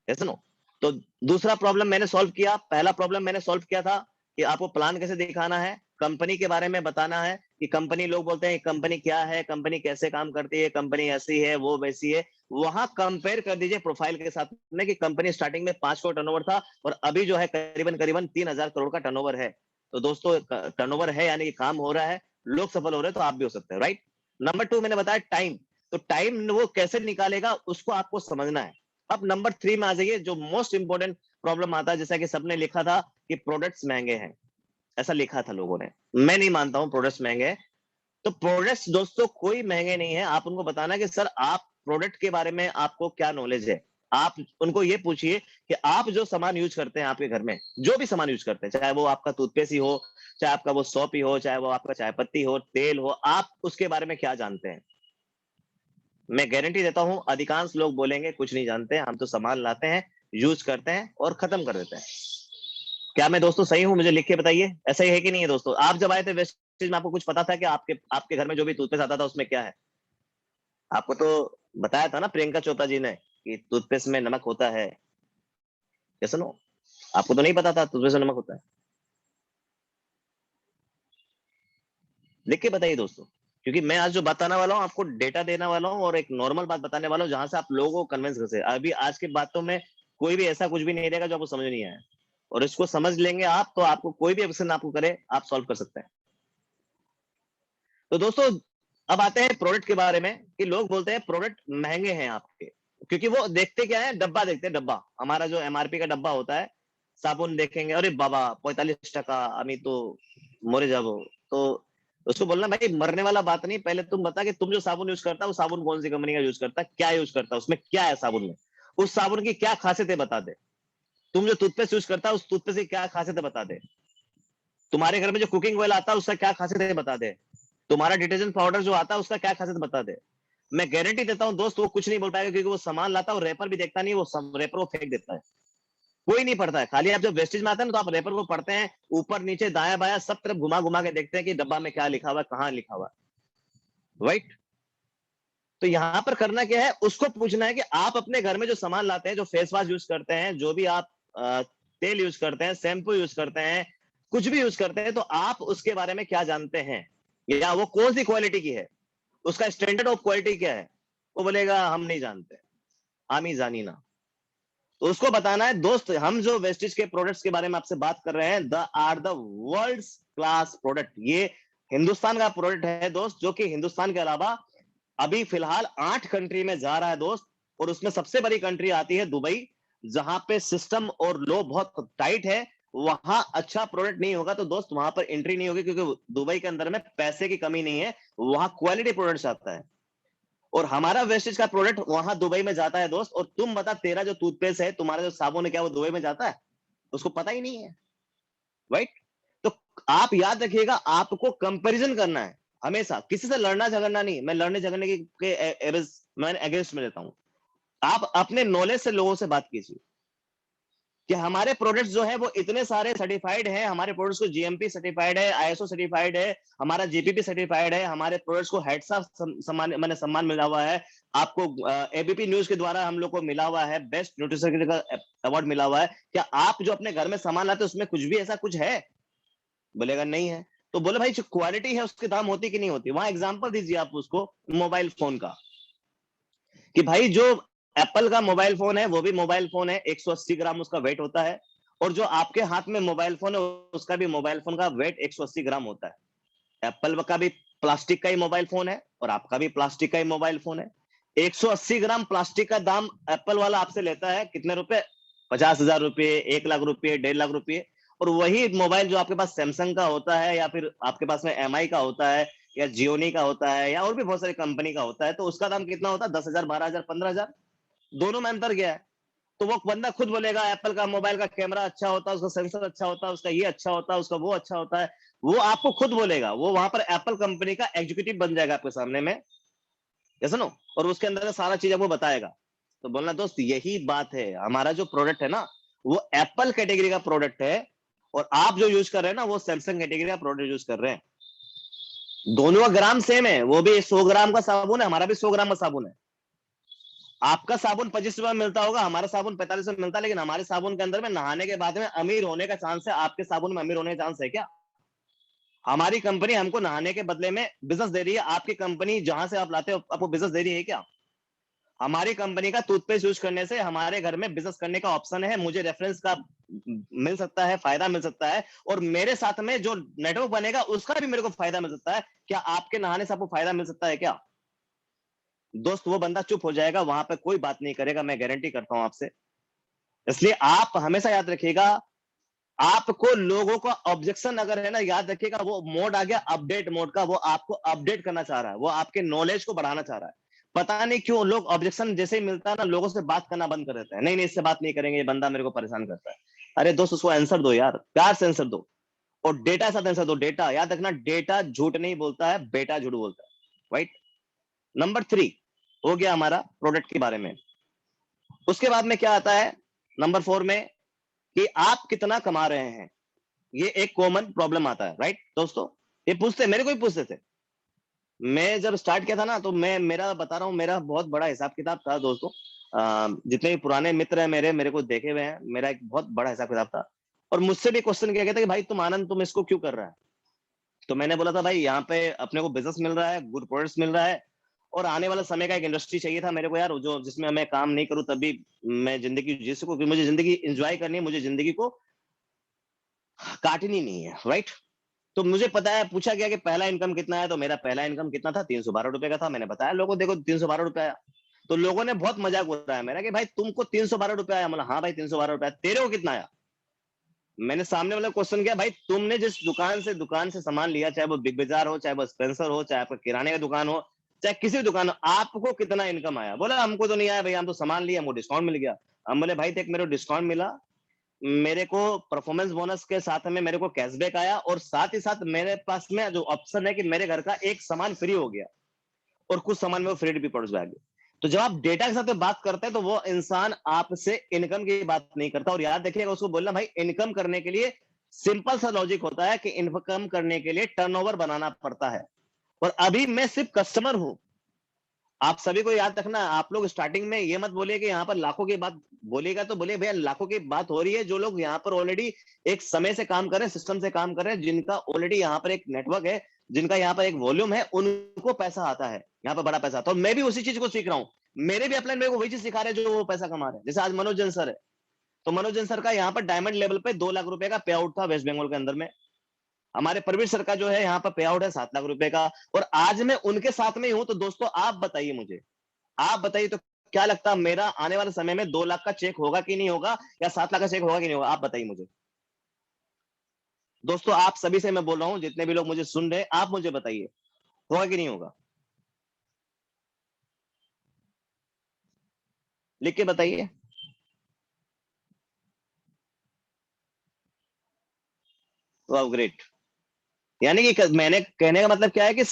S2: Yes no. तो दूसरा प्रॉब्लम मैंने सॉल्व किया, पहला प्रॉब्लम मैंने सॉल्व किया था कि आपको प्लान कैसे दिखाना है, कंपनी के बारे में बताना है कि कंपनी, लोग बोलते हैं कंपनी क्या है, कंपनी कैसे काम करती है, कंपनी ऐसी है वो वैसी है। वहां कंपेयर कर दीजिए प्रोफाइल के साथ में कि कंपनी स्टार्टिंग में 5 करोड़ टर्नओवर था और अभी जो है करीबन करीबन 3,000 करोड़ का टर्नओवर है। तो दोस्तों टर्नओवर है यानी कि काम हो रहा है, लोग सफल हो रहे हैं तो आप भी हो सकते हैं, राइट। नंबर 2 मैंने बताया टाइम। तो टाइम वो कैसे निकालेगा उसको आपको समझना है। अब नंबर 3 में आ जाइए, जो मोस्ट इंपोर्टेंट प्रॉब्लम आता है, जैसा कि सबने लिखा था कि प्रोडक्ट्स महंगे हैं, ऐसा लिखा था लोगों ने। मैं नहीं मानता हूं प्रोडक्ट्स महंगे हैं। तो प्रोडक्ट्स दोस्तों कोई महंगे नहीं है। आप उनको बताना कि सर आप प्रोडक्ट के बारे में आपको क्या नॉलेज है। आप उनको ये पूछिए कि आप जो सामान यूज करते हैं आपके घर में, जो भी सामान यूज करते हैं, चाहे वो आपका टूथपेस्ट ही हो, चाहे आपका वो सोप ही हो, चाहे वो आपका चाय पत्ती हो, तेल हो, आप उसके बारे में क्या जानते हैं। मैं गारंटी देता हूं अधिकांश लोग बोलेंगे कुछ नहीं जानते, हम तो सामान लाते हैं, यूज करते हैं और खत्म कर देते हैं। क्या मैं दोस्तों सही हूं? मुझे लिख के बताइए, ऐसा ही है कि नहीं है दोस्तों? आप जब आए थे वेस्टेज में आपको कुछ पता था कि आपके आपके घर में जो भी टूथपेस्ट आता था उसमें क्या है? आपको तो बताया था ना प्रियंका चोपड़ा जी ने कि टूथपेस्ट में नमक होता है। Yes no? आपको तो नहीं पता था टूथपेस्ट में नमक होता है? लिख के बताइए दोस्तों, क्योंकि मैं आज जो बताने वाला हूँ आपको डेटा देने वाला हूँ और एक नॉर्मल बात बताने वाला हूँ जहां से आप लोगों को कन्विंस कर सके। अभी आज की बातों में कोई भी ऐसा कुछ भी नहीं रहेगा जो आपको समझ नहीं आया, और इसको समझ लेंगे आप तो आपको कोई भी क्वेश्चन आपको करे आप सॉल्व कर सकते हैं। तो दोस्तों अब आते हैं प्रोडक्ट के बारे में कि लोग बोलते हैं प्रोडक्ट महंगे हैं आपके, क्योंकि वो देखते क्या है, डब्बा देखते हैं। डब्बा हमारा जो एमआरपी का डब्बा होता है, साबुन देखेंगे, अरे बाबा 45 टका, अमी तो मोरे जाबो। तो उसको बोलना भाई मरने वाला बात नहीं, पहले तुम बता कि तुम जो साबुन यूज करता है वो साबुन कौन सी कंपनी का यूज करता है, क्या यूज करता है, उसमें क्या है साबुन में, उस साबुन की क्या खासियत है बता दे। तुम जो टूथपेस्ट यूज करता है उस टूथपेस्ट की क्या खासियत है बता दे। तुम्हारे घर में जो कुकिंग ऑयल आता है उसका क्या खासियत है बता दे। तुम्हारा डिटर्जेंट पाउडर जो आता है उसका क्या खासियत बता दे। मैं गारंटी देता हूं दोस्त वो कुछ नहीं बोल पाएगा, क्योंकि वो सामान लाता है और रेपर भी देखता नहीं, वो रेपर वो फेंक देता है। कोई नहीं पढ़ता है। खाली आप जब वेस्टेज में आते हैं ना तो आप रेपर को पढ़ते हैं, ऊपर नीचे दाया बाया सब तरफ घुमा घुमा के देखते हैं कि डब्बा में क्या लिखा हुआ है, कहाँ लिखा हुआ है, राइट। तो यहाँ पर करना क्या है, उसको पूछना है कि आप अपने घर में जो सामान लाते हैं, जो फेस वॉश यूज करते हैं, जो भी आप तेल यूज करते हैं, शैम्पू यूज करते हैं, कुछ भी यूज करते हैं, तो आप उसके बारे में क्या जानते हैं, या वो कौन सी क्वालिटी की है, उसका स्टैंडर्ड ऑफ क्वालिटी क्या है। वो बोलेगा हम नहीं जानते, आमी जानी ना। तो उसको बताना है दोस्त, हम जो वेस्टेज के प्रोडक्ट्स के बारे में आपसे बात कर रहे हैं, the are the world's class product. ये हिंदुस्तान का प्रोडक्ट है दोस्त, जो कि हिंदुस्तान के अलावा अभी फिलहाल 8 कंट्री में जा रहा है दोस्त। और उसमें सबसे बड़ी कंट्री आती है दुबई, जहां पे सिस्टम और लॉ बहुत टाइट है। वहां अच्छा प्रोडक्ट नहीं होगा तो दोस्त वहां पर एंट्री नहीं होगी, क्योंकि दुबई के अंदर में पैसे की कमी नहीं है, वहां क्वालिटी प्रोडक्ट्स आता है। और हमारा वेस्टेज का प्रोडक्ट वहां दुबई में जाता है दोस्त। और तुम बता, तेरा जो टूथपेस्ट है, तुम्हारा जो साबुन है, क्या वो दुबई में जाता है? उसको पता ही नहीं है, राइट। तो आप याद रखिएगा, आपको कंपैरिजन करना है हमेशा, किसी से लड़ना झगड़ना नहीं। मैं लड़ने झगड़ने मैं अगेंस्ट में रहता हूं। आप अपने नॉलेज से लोगों से बात कीजिए कि हमारे प्रोडक्ट्स जो है वो इतने सारे सर्टिफाइड है, हमारे प्रोडक्ट्स को जीएमपी सर्टिफाइड है, आईएसओ सर्टिफाइड है, हमारा जीपीपी सर्टिफाइड है, हमारे प्रोडक्ट्स को हेडसा सम्मान मैंने सम्मान मिला हुआ है। आपको एबीपी न्यूज के द्वारा हम लोग को मिला हुआ है, बेस्ट न्यूट्रिशन का अवार्ड मिला हुआ है। क्या आप जो अपने घर में सामान लाते हैं उसमें कुछ भी ऐसा कुछ है? बोलेगा नहीं है। तो बोले भाई जो क्वालिटी है उसके दाम होती कि नहीं होती? वहां एग्जांपल दीजिए आप उसको मोबाइल फोन का, कि भाई जो एप्पल का मोबाइल फोन है वो भी मोबाइल फोन है, 180 ग्राम उसका वेट होता है। और जो आपके हाथ में मोबाइल फोन है उसका भी मोबाइल फोन का वेट 180 ग्राम होता है। एप्पल का भी प्लास्टिक का ही मोबाइल फोन है और आपका भी प्लास्टिक का ही मोबाइल फोन है। 180 ग्राम प्लास्टिक का दाम एप्पल वाला आपसे लेता है कितने रुपए? 50,000 रुपए, 1 लाख रुपए, 1.5 लाख रुपए। और वही मोबाइल जो आपके पास सैमसंग का होता है, या फिर आपके पास में एमआई का होता है, या जियोनी का होता है, या और भी बहुत सारी कंपनी का होता है, तो उसका दाम कितना होता है? 10,000, 12,000, 15,000। दोनों में अंतर क्या है? तो वो बंदा खुद बोलेगा एप्पल का मोबाइल का कैमरा अच्छा होता है, उसका सेंसर अच्छा होता है, उसका ये अच्छा होता है, उसका वो अच्छा होता है। वो आपको खुद बोलेगा, वो वहां पर एप्पल कंपनी का एग्जीक्यूटिव बन जाएगा आपके सामने में, जैसे नो, और उसके अंदर का सारा चीज आपको बताएगा। तो बोलना दोस्त यही बात है, हमारा जो प्रोडक्ट है ना वो एप्पल कैटेगरी का प्रोडक्ट है, और आप जो यूज कर रहे हैं ना वो सैमसंग कैटेगरी का प्रोडक्ट यूज कर रहे हैं। दोनों का ग्राम सेम है, वो भी 100 ग्राम का साबुन है, हमारा भी 100 ग्राम का साबुन है। आपका साबुन 25 रुपए में मिलता होगा, हमारा साबुन 45 में मिलता है, लेकिन हमारे साबुन के अंदर में नहाने के बाद में अमीर होने का चांस है, आपके साबुन में अमीर होने का चांस है क्या? हमारी कंपनी हमको नहाने के बदले में बिजनेस दे रही है, आपकी कंपनी जहां से आप लाते हो आपको बिजनेस दे रही है क्या? हमारी कंपनी का टूथपेस्ट यूज करने से हमारे घर में बिजनेस करने का ऑप्शन है, मुझे रेफरेंस का मिल सकता है, फायदा मिल सकता है, और मेरे साथ में जो नेटवर्क बनेगा उसका भी मेरे को फायदा मिल सकता है। क्या आपके नहाने से आपको फायदा मिल सकता है क्या? दोस्त वो बंदा चुप हो जाएगा, वहां पे कोई बात नहीं करेगा, मैं गारंटी करता हूं आपसे। इसलिए आप हमेशा याद रखिएगा, आपको लोगों का ऑब्जेक्शन अगर है ना, याद रखिएगा वो मोड आ गया अपडेट मोड का, वो आपको अपडेट करना चाह रहा है, वो आपके नॉलेज को बढ़ाना चाह रहा है। पता नहीं क्यों लोग ऑब्जेक्शन जैसे ही मिलता है ना, लोगों से बात करना बंद कर देते हैं, नहीं नहीं इससे बात नहीं करेंगे, ये बंदा मेरे को परेशान करता है। अरे दोस्त उसको आंसर दो यार, प्यार से आंसर दो, और डेटा साथ आंसर दो। डेटा याद रखना, डेटा झूठ नहीं बोलता है, बेटा झूठ बोलता है। राइट। नंबर 3 हो गया हमारा प्रोडक्ट के बारे में। उसके बाद में क्या आता है नंबर 4 में, कि आप कितना कमा रहे हैं। ये एक कॉमन प्रॉब्लम आता है, राइट दोस्तों? ये पूछते, मेरे को ही पूछते थे। मैं जब स्टार्ट किया था ना, तो मैं मेरा बता रहा हूँ, मेरा बहुत बड़ा हिसाब किताब था दोस्तों। जितने भी पुराने मित्र हैं मेरे को देखे हुए हैं, मेरा एक बहुत बड़ा हिसाब किताब था। और मुझसे भी क्वेश्चन किया गया था कि भाई तुम आनंद, तुम इसको क्यों कर रहा है? तो मैंने बोला था भाई यहाँ पे अपने को बिजनेस मिल रहा है, गुड प्रोडक्ट्स मिल रहा है, और आने वाला समय का एक इंडस्ट्री चाहिए था मेरे को यार, जो जिसमें मैं काम नहीं करूँ तब भी मैं जिंदगी जी सकूं, क्योंकि मुझे जिंदगी एंजॉय करनी है, मुझे जिंदगी को काटनी नहीं है, राइट? तो मुझे पता है, पूछा गया कि पहला इनकम कितना है, तो मेरा पहला इनकम कितना था, 312 रुपए का था। मैंने बताया लोगों को, देखो 312 रुपए आया। तो लोगों ने बहुत मजाक उड़ाया मेरा कि भाई तुमको 312 रुपए आया। मतलब हाँ भाई 312 रुपए, तेरे को कितना आया? मैंने सामने वाला क्वेश्चन किया, भाई तुमने जिस दुकान से सामान लिया, चाहे वो बिग बाजार हो, चाहे वो स्पेंसर हो, चाहे आपका किराने का दुकान हो, चाहे किसी भी दुकान हो, आपको कितना इनकम आया? बोला हमको तो नहीं आया भैया, हम तो सामान लिया, हमको डिस्काउंट मिल गया। हम बोले भाई देख, मेरे को डिस्काउंट मिला, मेरे को परफॉर्मेंस बोनस के साथ में मेरे को कैशबैक आया, और साथ ही साथ मेरे पास में जो ऑप्शन है कि मेरे घर का एक सामान फ्री हो गया, और कुछ सामान में वो फ्री भी पड़ जाएगा। तो जब आप डेटा के साथ में बात करते हैं, तो वो इंसान आपसे इनकम की बात नहीं करता। और याद रखिएगा, उसको बोलना भाई इनकम करने के लिए सिंपल सा लॉजिक होता है कि इनकम करने के लिए टर्नओवर बनाना पड़ता है। और अभी मैं सिर्फ कस्टमर हूं। आप सभी को याद रखना, आप लोग स्टार्टिंग में ये मत बोलिए कि यहाँ पर लाखों की बात बोलिएगा, तो बोलिए भैया लाखों की बात हो रही है, जो लोग यहाँ पर ऑलरेडी एक समय से काम कर रहे हैं, सिस्टम से काम कर रहे हैं, जिनका ऑलरेडी यहाँ पर एक नेटवर्क है, जिनका यहाँ पर एक वॉल्यूम है, उनको पैसा आता है, यहाँ पर बड़ा पैसा आता है। और मैं भी उसी चीज को सीख रहा हूँ। मेरे भी अपलाइन मेरे को वही चीज सिखा रहे हैं जो वो पैसा कमा रहे हैं। जैसे आज मनोज जैन सर है, तो मनोज जैन सर का यहाँ पर डायमंड लेवल पे 2 लाख रुपए का पे आउट था वेस्ट बंगाल के अंदर में। हमारे प्रवीर सर का जो है यहाँ पर पे आउट है 7 लाख रुपए का, और आज मैं उनके साथ में ही हूं। तो दोस्तों आप बताइए मुझे, आप बताइए तो क्या लगता है मेरा आने वाले समय में 2 लाख का चेक होगा कि नहीं होगा, या 7 लाख का चेक होगा कि नहीं होगा? आप बताइए मुझे। दोस्तों आप सभी से मैं बोल रहा हूं, जितने भी लोग मुझे सुन रहे हैं, आप मुझे बताइए होगा कि नहीं होगा, लिख के बताइए। वाह ग्रेट। यानी कि मैंने कहने का मतलब क्या है कि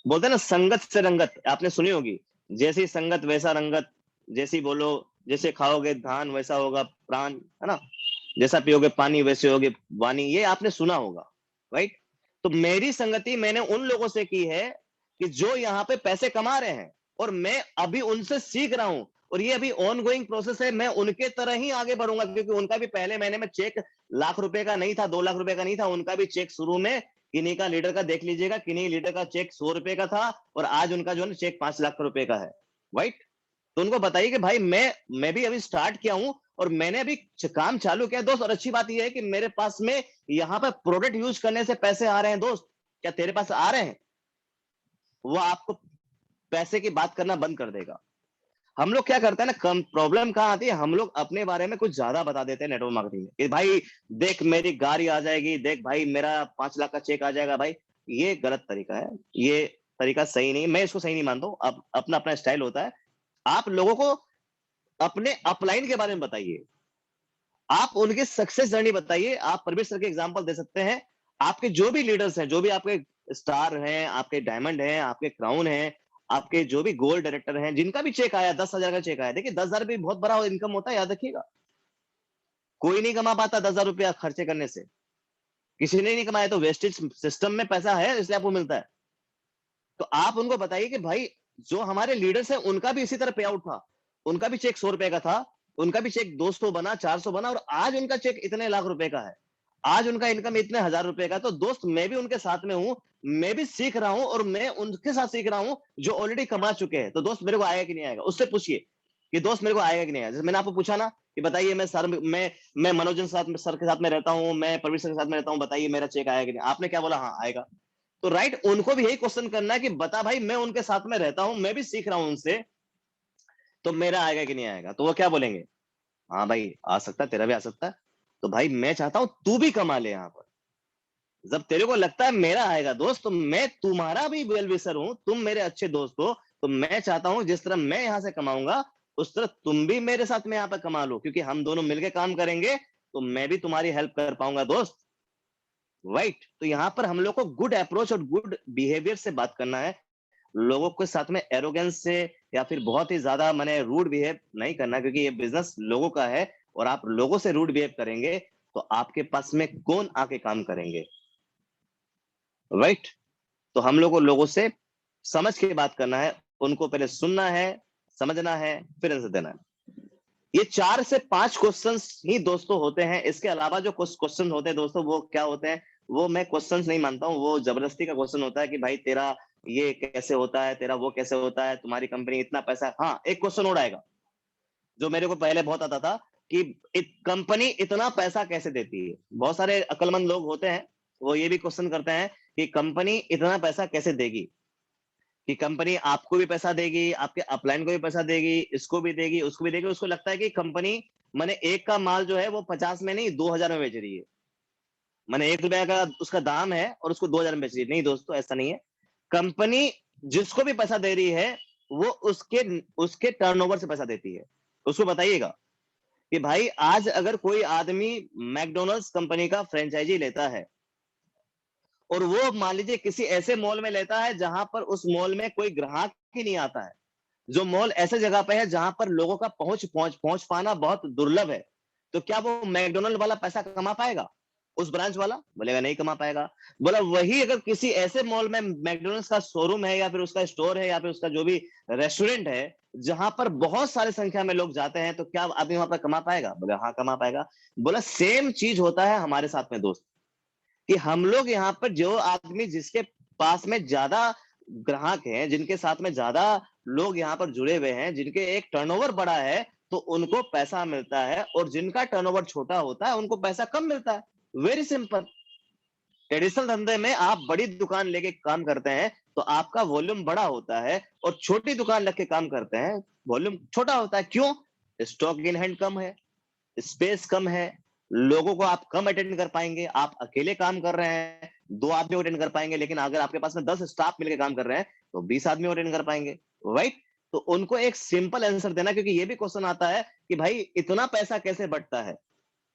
S2: बोलते हैं ना, संगत से रंगत, आपने सुनी होगी, जैसी संगत वैसा रंगत, जैसी बोलो, जैसे खाओगे धान वैसा होगा प्राण, है ना? जैसा पियोगे पानी वैसे होगे वाणी, ये आपने सुना होगा, राइट? तो मेरी संगति मैंने उन लोगों से की है कि जो यहाँ पे पैसे कमा रहे हैं, और मैं अभी उनसे सीख रहा हूं, और ये अभी ऑन गोइंग प्रोसेस है। मैं उनके तरह ही आगे बढ़ूंगा, क्योंकि उनका भी पहले महीने में चेक लाख रुपए का नहीं था, 2 लाख रुपए का नहीं था। उनका भी चेक शुरू में किन्हीं का लीडर का देख लीजिएगा, किन्हीं लीडर का चेक 100 रुपए का था, और आज उनका जो है चेक 5 लाख रुपए का है, राइट? तो उनको बताइए कि भाई मैं भी अभी स्टार्ट किया हूं, और मैंने अभी काम चालू किया दोस्त। और अच्छी बात यह है कि मेरे पास में यहाँ पर प्रोडक्ट यूज करने से पैसे आ रहे हैं दोस्त। क्या तेरे पास आ रहे हैं? वो आपको पैसे की बात करना बंद कर देगा। हम लोग क्या करते हैं ना, कम प्रॉब्लम कहाँ आती है, हम लोग अपने बारे में कुछ ज्यादा बता देते हैं नेटवर्क मार्केटिंग में कि भाई देख मेरी गाड़ी आ जाएगी, देख भाई मेरा 5 लाख का चेक आ जाएगा। भाई ये गलत तरीका है, ये तरीका सही नहीं, मैं इसको सही नहीं मानता हूँ। अब अपना अपना स्टाइल होता है। आप लोगों को अपने अपलाइन के बारे में बताइए, आप उनके सक्सेस जर्नी बताइए। आप परवेश सर के एग्जांपल दे सकते हैं। आपके जो भी लीडर्स हैं, जो भी आपके स्टार हैं, आपके डायमंड हैं, आपके क्राउन हैं, आपके जो भी गोल्ड डायरेक्टर हैं, जिनका भी चेक आया 10,000 का चेक आया, देखिए 10,000 भी बहुत बड़ा इनकम होता है, याद रखिएगा। कोई नहीं कमा पाता 10,000 रुपया खर्चे करने से। किसी ने नहीं कमाया, तो वेस्टेज सिस्टम में पैसा है इसलिए आपको मिलता है। तो आप उनको बताइए कि भाई जो हमारे लीडर्स हैं उनका भी इसी तरह पे आउट था, उनका भी चेक 100 रुपए का था, उनका भी चेक 200 बना, 400 बना, और आज उनका चेक इतने लाख रुपए का है, आज उनका इनकम इतने हजार रुपए का। तो दोस्त मैं भी उनके साथ में हूं, मैं भी सीख रहा हूं, और मैं उनके साथ सीख रहा हूं जो ऑलरेडी कमा चुके हैं। तो दोस्त मेरे को आएगा कि नहीं आएगा, उससे पूछिए। कि दोस्त मेरे को आएगा कि नहीं आएगा। जैसे मैंने आपको पूछा ना कि बताइए मैं सर मैं मनोज सर के साथ में रहता हूँ, मैं प्रवीण सर के साथ में रहता हूँ, बताइए मेरा चेक आएगा कि नहीं। आपने क्या बोला? हाँ आएगा। तो राइट, उनको भी यही क्वेश्चन करना है कि बता भाई, मैं उनके साथ में रहता हूँ, मैं भी सीख रहा हूँ उनसे, तो मेरा आएगा कि नहीं आएगा? तो वो क्या बोलेंगे? हाँ भाई आ सकता है, तेरा भी आ सकता है। तो भाई मैं चाहता हूं तू भी कमा ले यहाँ पर। जब तेरे को लगता है मेरा आएगा दोस्त, तो मैं तुम्हारा भी वेल विशर हूं, तुम मेरे अच्छे दोस्त हो, तो मैं चाहता हूं जिस तरह मैं यहाँ से कमाऊंगा, उस तरह तुम भी मेरे साथ में यहाँ पर कमा लो, क्योंकि हम दोनों मिलकर काम करेंगे तो मैं भी तुम्हारी हेल्प कर पाऊंगा दोस्त। राइट, तो यहाँ पर हम लोग को गुड अप्रोच और गुड बिहेवियर से बात करना है। लोगों के साथ में एरोगेंस से या फिर बहुत ही ज्यादा मैंने रूड बिहेव नहीं करना, क्योंकि ये बिजनेस लोगों का है, और आप लोगों से रूड बिहेव करेंगे तो आपके पास में कौन आके काम करेंगे? राइट, तो हम लोग को लोगों से समझ के बात करना है, उनको पहले सुनना है, समझना है, फिर आंसर देना है। ये 4 से 5 क्वेश्चंस ही दोस्तों होते हैं। इसके अलावा जो कुछ क्वेश्चन होते हैं दोस्तों, वो क्या होते हैं, वो मैं क्वेश्चंस नहीं मानता हूँ, वो जबरदस्ती का क्वेश्चन होता है कि भाई तेरा ये कैसे होता है, तेरा वो कैसे होता है, तुम्हारी कंपनी इतना पैसा। हाँ, एक क्वेश्चन और आएगा जो मेरे को पहले बहुत आता था कि कंपनी इतना पैसा कैसे देती है। बहुत सारे अक्लमंद लोग होते हैं, वो ये भी क्वेश्चन करते हैं कि कंपनी इतना पैसा कैसे देगी, कि कंपनी आपको भी पैसा देगी, आपके अपलाइन को भी पैसा देगी, इसको भी देगी, उसको भी देगी। उसको लगता है कि कंपनी मैंने एक का माल जो है वो 50 में नहीं 2000 में बेच रही है, मैंने 1 रुपया का उसका दाम है और उसको 2000 में बेच रही है। नहीं दोस्तों, ऐसा नहीं है। कंपनी जिसको भी पैसा दे रही है, वो उसके उसके टर्नओवर से पैसा देती है। उसको बताइएगा कि भाई आज अगर कोई आदमी मैकडोनल्ड्स कंपनी का फ्रेंचाइजी लेता है, और वो मान लीजिए किसी ऐसे मॉल में लेता है जहां पर उस मॉल में कोई ग्राहक ही नहीं आता है, जो मॉल ऐसे जगह पे है जहां पर लोगों का पहुंच पहुंच पहुंच पाना बहुत दुर्लभ है, तो क्या वो मैकडोनल्ड वाला पैसा कमा पाएगा? उस ब्रांच वाला बोलेगा नहीं कमा पाएगा। बोला वही अगर किसी ऐसे मॉल में मैकडोनल्ड्स का शोरूम है, या फिर उसका स्टोर है, या फिर उसका जो भी रेस्टोरेंट है, जहां पर बहुत सारी संख्या में लोग जाते हैं, तो क्या आदमी वहां पर कमा पाएगा? बोला हाँ कमा पाएगा। बोला सेम चीज होता है हमारे साथ में दोस्त, कि हम लोग यहाँ पर जो आदमी जिसके पास में ज्यादा ग्राहक हैं, जिनके साथ में ज्यादा लोग यहाँ पर जुड़े हुए हैं, जिनके एक टर्नओवर बड़ा है, तो उनको पैसा मिलता है, और जिनका टर्नओवर छोटा होता है उनको पैसा कम मिलता है। Very simple. ट्रेडिशनल धंधे में आप बड़ी दुकान लेके काम करते हैं तो आपका वॉल्यूम बड़ा होता है, और छोटी दुकान लेके काम करते हैं वॉल्यूम छोटा होता है। क्यों? स्टॉक इन हैंड कम है, स्पेस कम है, लोगों को आप कम अटेंड कर पाएंगे। आप अकेले काम कर रहे हैं, 2 आदमी अटेंड कर पाएंगे, लेकिन अगर आपके पास में 10 स्टाफ मिलकर काम कर रहे हैं तो 20 आदमी अटेंड कर पाएंगे। राइट, तो उनको एक सिंपल आंसर देना, क्योंकि ये भी क्वेश्चन आता है कि भाई इतना पैसा कैसे बढ़ता है।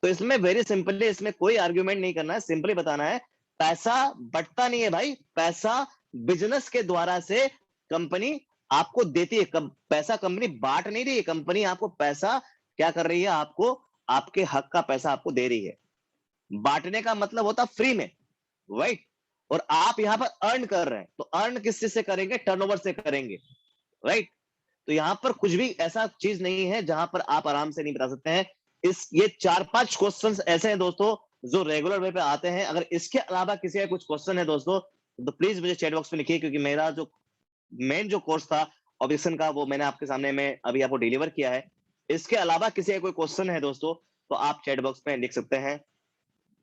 S2: तो इसमें वेरी सिंपली, इसमें कोई आर्ग्यूमेंट नहीं करना है, सिंपली बताना है पैसा बढ़ता नहीं है भाई, पैसा बिजनेस के द्वारा से कंपनी आपको देती है। पैसा कंपनी बांट नहीं रही है, कंपनी आपको पैसा क्या कर रही है, आपको आपके हक का पैसा आपको दे रही है। बांटने का मतलब होता फ्री में। राइट, और आप यहाँ पर अर्न कर रहे हैं, तो अर्न किस चीज से करेंगे? टर्नओवर से करेंगे। राइट, तो यहाँ पर कुछ भी ऐसा चीज नहीं है जहां पर आप आराम से नहीं बता सकते हैं। इस ये 4-5 क्वेश्चंस ऐसे हैं दोस्तों जो रेगुलर वे पे आते हैं। अगर इसके अलावा किसी का कुछ क्वेश्चन है दोस्तों, तो प्लीज मुझे चैट बॉक्स में लिखिए, क्योंकि मेरा जो मेन जो कोर्स था ऑब्जेक्शन का, वो मैंने आपके सामने में अभी आपको डिलीवर किया है। इसके अलावा किसी का कोई क्वेश्चन है दोस्तों, तो आप चैट बॉक्स में लिख सकते हैं।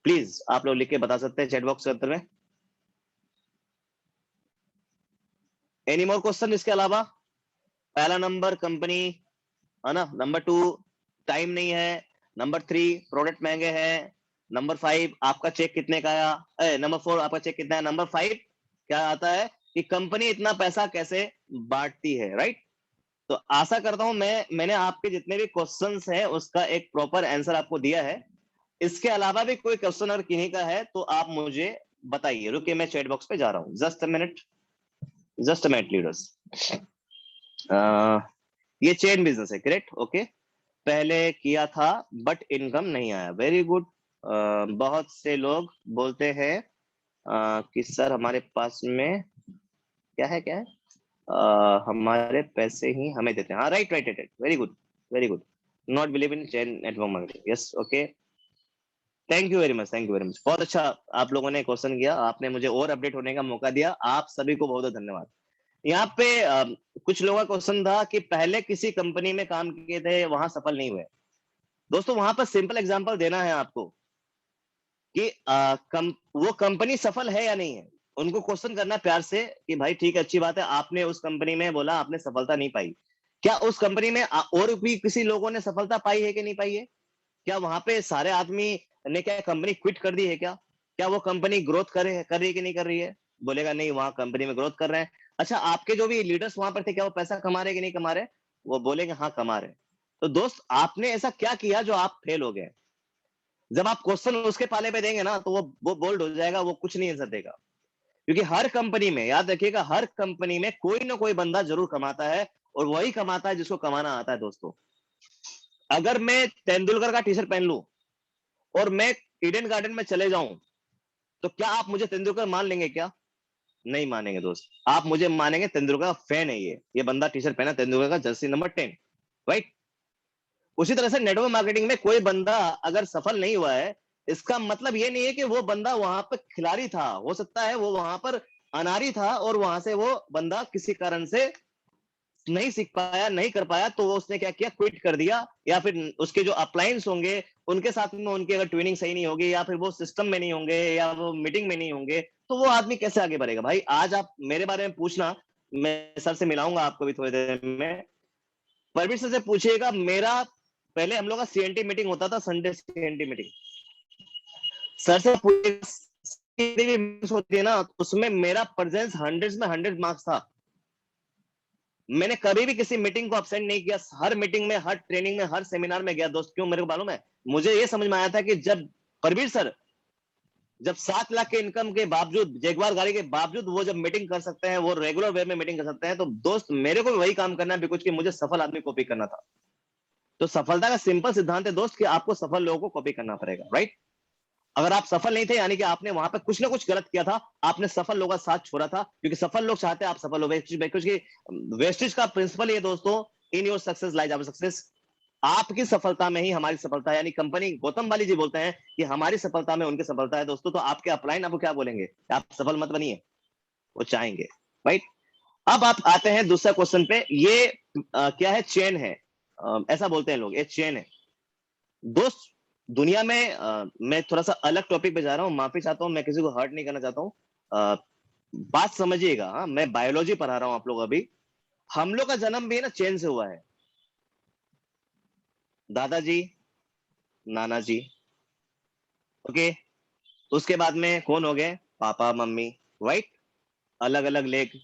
S2: प्लीज आप लोग लिख के बता सकते हैं चैट बॉक्स के अंदर में। एनी मोर क्वेश्चन इसके अलावा? पहला नंबर कंपनी, है ना। नंबर 2 टाइम नहीं है। नंबर 3 प्रोडक्ट महंगे हैं। नंबर 5 आपका चेक कितने का आया? नंबर 4 आपका चेक कितना है? नंबर 5 क्या आता है कि कंपनी इतना पैसा कैसे बांटती है। राइट, तो आशा करता हूं मैंने आपके जितने भी क्वेश्चंस हैं उसका एक प्रॉपर आंसर आपको दिया है। इसके अलावा भी कोई क्वेश्चन अगर किन्हीं का है तो आप मुझे बताइए। रुकिए, मैं चैट बॉक्स पे जा रहा हूँ, just a minute, just a minute leaders. ये चेन बिजनेस है, करेक्ट? ओके, पहले किया था बट इनकम नहीं आया। Very good. बहुत से लोग बोलते हैं कि सर हमारे पास में क्या है हमारे पैसे ही हमें देते हैं। हाँ, right right right, very good, very good. Not believe in chain network marketing. Yes, okay, thank you very much, thank you very much. बहुत अच्छा आप लोगों ने क्वेश्चन किया, आपने मुझे और अपडेट होने का मौका दिया। आप सभी को बहुत बहुत धन्यवाद। यहाँ पे कुछ लोगों का क्वेश्चन था कि पहले किसी कंपनी में काम किए थे, वहां सफल नहीं हुए। दोस्तों वहां पर सिंपल एग्जांपल देना है आपको कि वो कंपनी सफल है या नहीं है। उनको क्वेश्चन करना प्यार से कि भाई ठीक है, अच्छी बात है, आपने उस कंपनी में बोला आपने सफलता नहीं पाई। क्या उस कंपनी में और भी किसी लोगों ने सफलता पाई है कि नहीं पाई है? क्या वहां पे सारे आदमी ने क्या कंपनी क्विट कर दी है क्या? क्या वो कंपनी ग्रोथ कर रही है कि नहीं कर रही है? बोलेगा नहीं, वहां कंपनी में ग्रोथ कर रहे हैं। अच्छा, आपके जो भी लीडर्स वहां पर थे, क्या वो पैसा कमा रहे कि नहीं कमा रहे? वो बोलेंगे हाँ कमा रहे। तो दोस्त, आपने ऐसा क्या किया जो आप फेल हो गए? जब आप क्वेश्चन उसके पाले पे देंगे ना, तो वो बोल्ड हो जाएगा, वो कुछ नहीं आंसर देगा। क्योंकि हर कंपनी में, याद रखिएगा, हर कंपनी में कोई ना कोई बंदा जरूर कमाता है, और वही कमाता है जिसको कमाना आता है दोस्तों। अगर मैं तेंदुलकर का टी शर्ट पहन लूं और मैं ईडन गार्डन में चले जाऊं, तो क्या आप मुझे तेंदुलकर मान लेंगे क्या? नहीं मानेंगे दोस्त। आप मुझे मानेंगे तेंदुलकर का फैन है, ये बंदा टी शर्ट पहना तेंदुलकर का, जर्सी नंबर 10, राइट? उसी तरह से नेटवर्क मार्केटिंग में कोई बंदा अगर सफल नहीं हुआ है, इसका मतलब ये नहीं है कि वो बंदा वहां पर खिलाड़ी था। हो सकता है वो वहां पर अनाड़ी था, और वहां से वो बंदा किसी कारण से नहीं सीख पाया, नहीं कर पाया, तो वो उसने क्या किया, क्विट कर दिया। या फिर उसके जो अपलाइंस होंगे, उनके साथ में उनकी अगर ट्यूनिंग सही नहीं होगी, या फिर वो सिस्टम में नहीं होंगे, या वो मीटिंग में नहीं होंगे, तो वो आदमी कैसे आगे बढ़ेगा? भाई आज आप मेरे बारे में पूछना, मैं सर से मिलाऊंगा आपको भी थोड़ी देर में। परवीर सर से पूछिएगा, मेरा पहले हम लोग का सीएनटी मीटिंग होता था, संडे सीएनटी मीटिंग। सर से पूछिएगा होती है ना, तो उसमें मेरा प्रेजेंस 100 में 100 मार्क्स था। मैंने कभी भी किसी मीटिंग को अब्सेंट नहीं किया। हर मीटिंग में, हर ट्रेनिंग में, हर सेमिनार में गया दोस्त। क्यों? मेरे को मालूम है, मुझे ये समझ में आया था कि जब परवीर सर, जब 7 लाख के इनकम के बावजूद, जगुआर गाड़ी के बावजूद, वो जब मीटिंग कर सकते हैं, वो रेगुलर वे में मीटिंग कर सकते हैं, तो दोस्त मेरे को भी वही काम करना है, बिकॉज कि मुझे सफल आदमी कॉपी करना था। तो सफलता का सिंपल सिद्धांत है दोस्त कि आपको सफल लोगों को कॉपी करना पड़ेगा, राइट? अगर आप सफल नहीं थे, यानी कि आपने वहां पे कुछ ना कुछ गलत किया था, आपने सफल लोगों का साथ छोड़ा था, क्योंकि सफल लोग चाहते हैं आप सफल हो। क्योंकि वेस्टेज का प्रिंसिपल ये दोस्तों, in your success lies our success. आपकी सफलता में ही हमारी सफलता है। यानी कंपनी गौतम बाली जी बोलते हैं कि हमारी सफलता में उनकी सफलता है दोस्तों। तो आपके अपलाइन आपको क्या बोलेंगे? आप सफल मत बनिए, वो चाहेंगे, राइट? अब आप आते हैं दूसरा क्वेश्चन पे। ये क्या है? चेन है। ऐसा बोलते हैं लोग, ये चेन है दोस्त। दुनिया में मैं थोड़ा सा अलग टॉपिक पे जा रहा हूँ, माफी चाहता हूँ, मैं किसी को हर्ट नहीं करना चाहता हूँ। बात समझिएगा। हाँ, मैं बायोलॉजी पढ़ा रहा हूँ आप लोग अभी। हम लोग का जन्म भी ना चेन से हुआ है। दादाजी, नाना जी, ओके। उसके बाद में कौन हो गए? Papa mummy, right? अलग अलग लेग।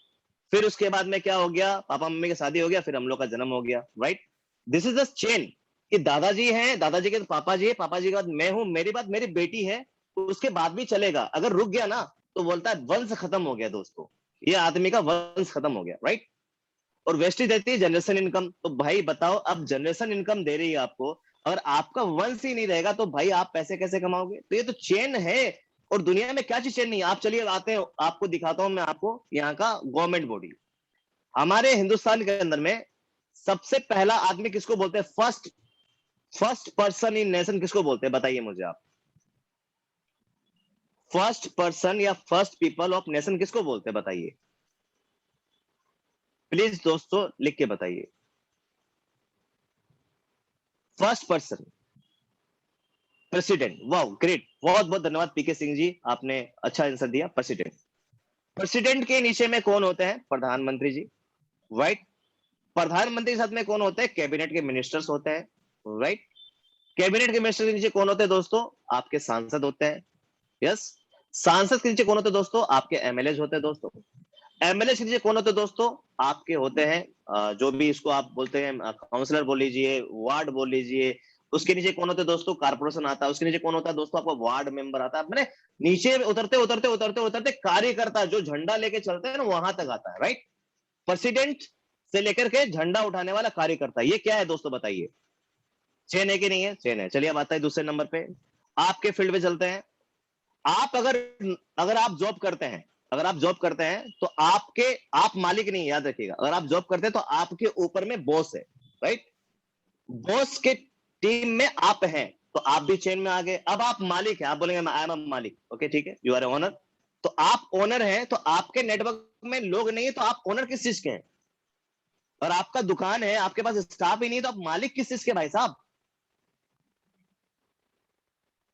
S2: फिर उसके बाद में क्या हो गया? पापा मम्मी की शादी हो गया, फिर हम लोग का जन्म हो गया, right? This is the chain. कि दादाजी हैं, दादाजी के पापा जी है, पापा जी के बाद मैं हूं, मेरी बाद मेरी बेटी है, तो उसके बाद भी चलेगा। अगर रुक गया ना, तो बोलता है वंश खत्म हो गया दोस्तों, ये आदमी का वंश खत्म हो गया, राइट? और वेस्टेज देती है जनरेशन इनकम। तो भाई बताओ, अब जनरेशन इनकम दे रही है आपको, अगर आपका वंश ही नहीं रहेगा, तो भाई आप पैसे कैसे कमाओगे? तो ये तो चेन है। और दुनिया में क्या चीज चेन नहीं है? आप चलिए, आते हैं, आपको दिखाता हूं मैं आपको यहाँ का गवर्नमेंट बॉडी। हमारे हिंदुस्तान के अंदर में सबसे पहला आदमी किसको बोलते हैं? First first person in nation किसको बोलते हैं? बताइए मुझे आप। फर्स्ट पर्सन या फर्स्ट पीपल ऑफ नेशन किसको बोलते हैं? बताइए प्लीज दोस्तों, लिख के बताइए। First person, president. वाह, ग्रेट, बहुत बहुत धन्यवाद पीके सिंह जी, आपने अच्छा आंसर दिया। प्रेसिडेंट। प्रेसिडेंट के नीचे में कौन होते हैं? प्रधानमंत्री जी, राइट? प्रधानमंत्री के साथ में कौन होते हैं? कैबिनेट के मिनिस्टर्स होते हैं, राइट? कैबिनेट के मिनिस्टर के नीचे कौन होते हैं दोस्तों? आपके सांसद होते हैं, यस। सांसद के नीचे कौन होते हैं दोस्तों? आपके एमएलए होते हैं दोस्तों। एमएलए के नीचे कौन होते हैं दोस्तों? आपके होते हैं जो भी इसको आप बोलते हैं, काउंसलर बोल लीजिए, वार्ड बोल लीजिए। उसके नीचे कौन होते हैं दोस्तों? कारपोरेशन आता है। उसके नीचे कौन होता है दोस्तों? आपका वार्ड मेंबर आता है। मैंने नीचे उतरते उतरते उतरते उतरते कार्यकर्ता जो झंडा लेके चलते हैं ना, वहां तक आता है, राइट? प्रेसिडेंट से लेकर के झंडा उठाने वाला कार्यकर्ता, ये क्या है दोस्तों? बताइए। चेन है कि नहीं है? चेन है। चलिए अब आता है दूसरे नंबर पे। आपके फील्ड पे चलते हैं। आप अगर अगर आप जॉब करते हैं, अगर आप जॉब करते हैं, तो आपके, आप मालिक नहीं, याद रखिएगा। अगर आप जॉब करते हैं तो आपके ऊपर में बॉस है, राइट? बॉस के टीम में आप हैं, तो आप भी चेन में आ गए। अब आप मालिक हैं, आप बोलेंगे आई एम अ मालिक, ओके ठीक है, यू आर ए ओनर। तो आप ओनर हैं, तो आपके नेटवर्क में लोग नहीं है तो आप ओनर किस चीज के हैं? और आपका दुकान है, आपके पास स्टाफ ही नहीं तो आप मालिक किस चीज के भाई साहब?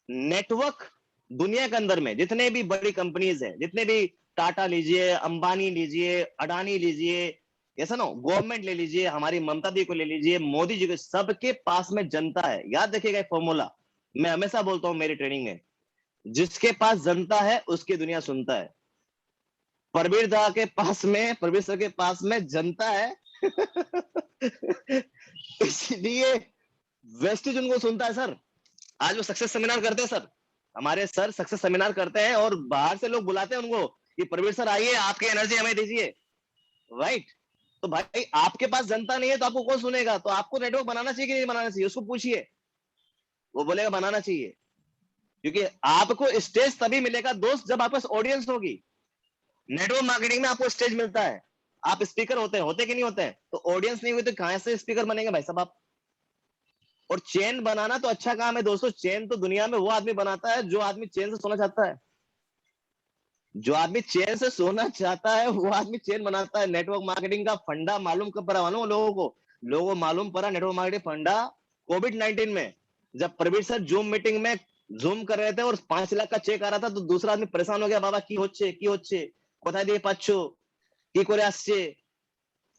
S2: नेटवर्क दुनिया के अंदर में जितने भी बड़ी कंपनीज है, जितने भी टाटा लीजिए, अंबानी लीजिए, अडानी लीजिए, ऐसा ना गवर्नमेंट ले लीजिए, हमारी ममता दी को ले लीजिए, मोदी जी को, सबके पास में जनता है। याद रखिएगा फॉर्मूला, मैं हमेशा बोलता हूं मेरी ट्रेनिंग में, जिसके पास जनता है उसकी दुनिया सुनता है। परवीर दा के पास में, परवीर सर के पास में जनता है इसलिए वेस्टेज उनको सुनता है सर। आज वो सक्सेस सेमिनार करते हैं सर, हमारे सर सक्सेस सेमिनार करते हैं और बाहर से लोग बुलाते हैं उनको कि प्रवीर सर आइए, आपकी एनर्जी हमें दीजिए, राइट? तो भाई आपके पास जनता नहीं है तो आपको कौन सुनेगा? तो आपको नेटवर्क बनाना चाहिए कि नहीं बनाना चाहिए? उसको पूछिए, वो बोलेगा बनाना चाहिए। क्योंकि आपको स्टेज तभी मिलेगा दोस्त जब आपके पास ऑडियंस होगी। नेटवर्क मार्केटिंग में आपको स्टेज मिलता है, आप स्पीकर होते कि नहीं होते हैं? तो ऑडियंस नहीं हुई तो कहां से स्पीकर बनेंगे भाई साहब आप? और चेन बनाना तो अच्छा काम है दोस्तों। चेन तो दुनिया में वो आदमी बनाता है जो आदमी चेन से सोना चाहता है। जो आदमी चेन से सोना चाहता है वो आदमी चेन बनाता है। नेटवर्क मार्केटिंग का फंडा मालूम कब पड़ा मालूम लोगों को मालूम पड़ा नेटवर्क मार्केटिंग फंडा कोविड-19 में, जब प्रवीण सर जूम मीटिंग में जूम कर रहे थे और 5 लाख का चेक आ रहा था तो दूसरा आदमी परेशान हो गया, बाबा की होच्छे कोथा दिए पाच्छो की करे आसছে।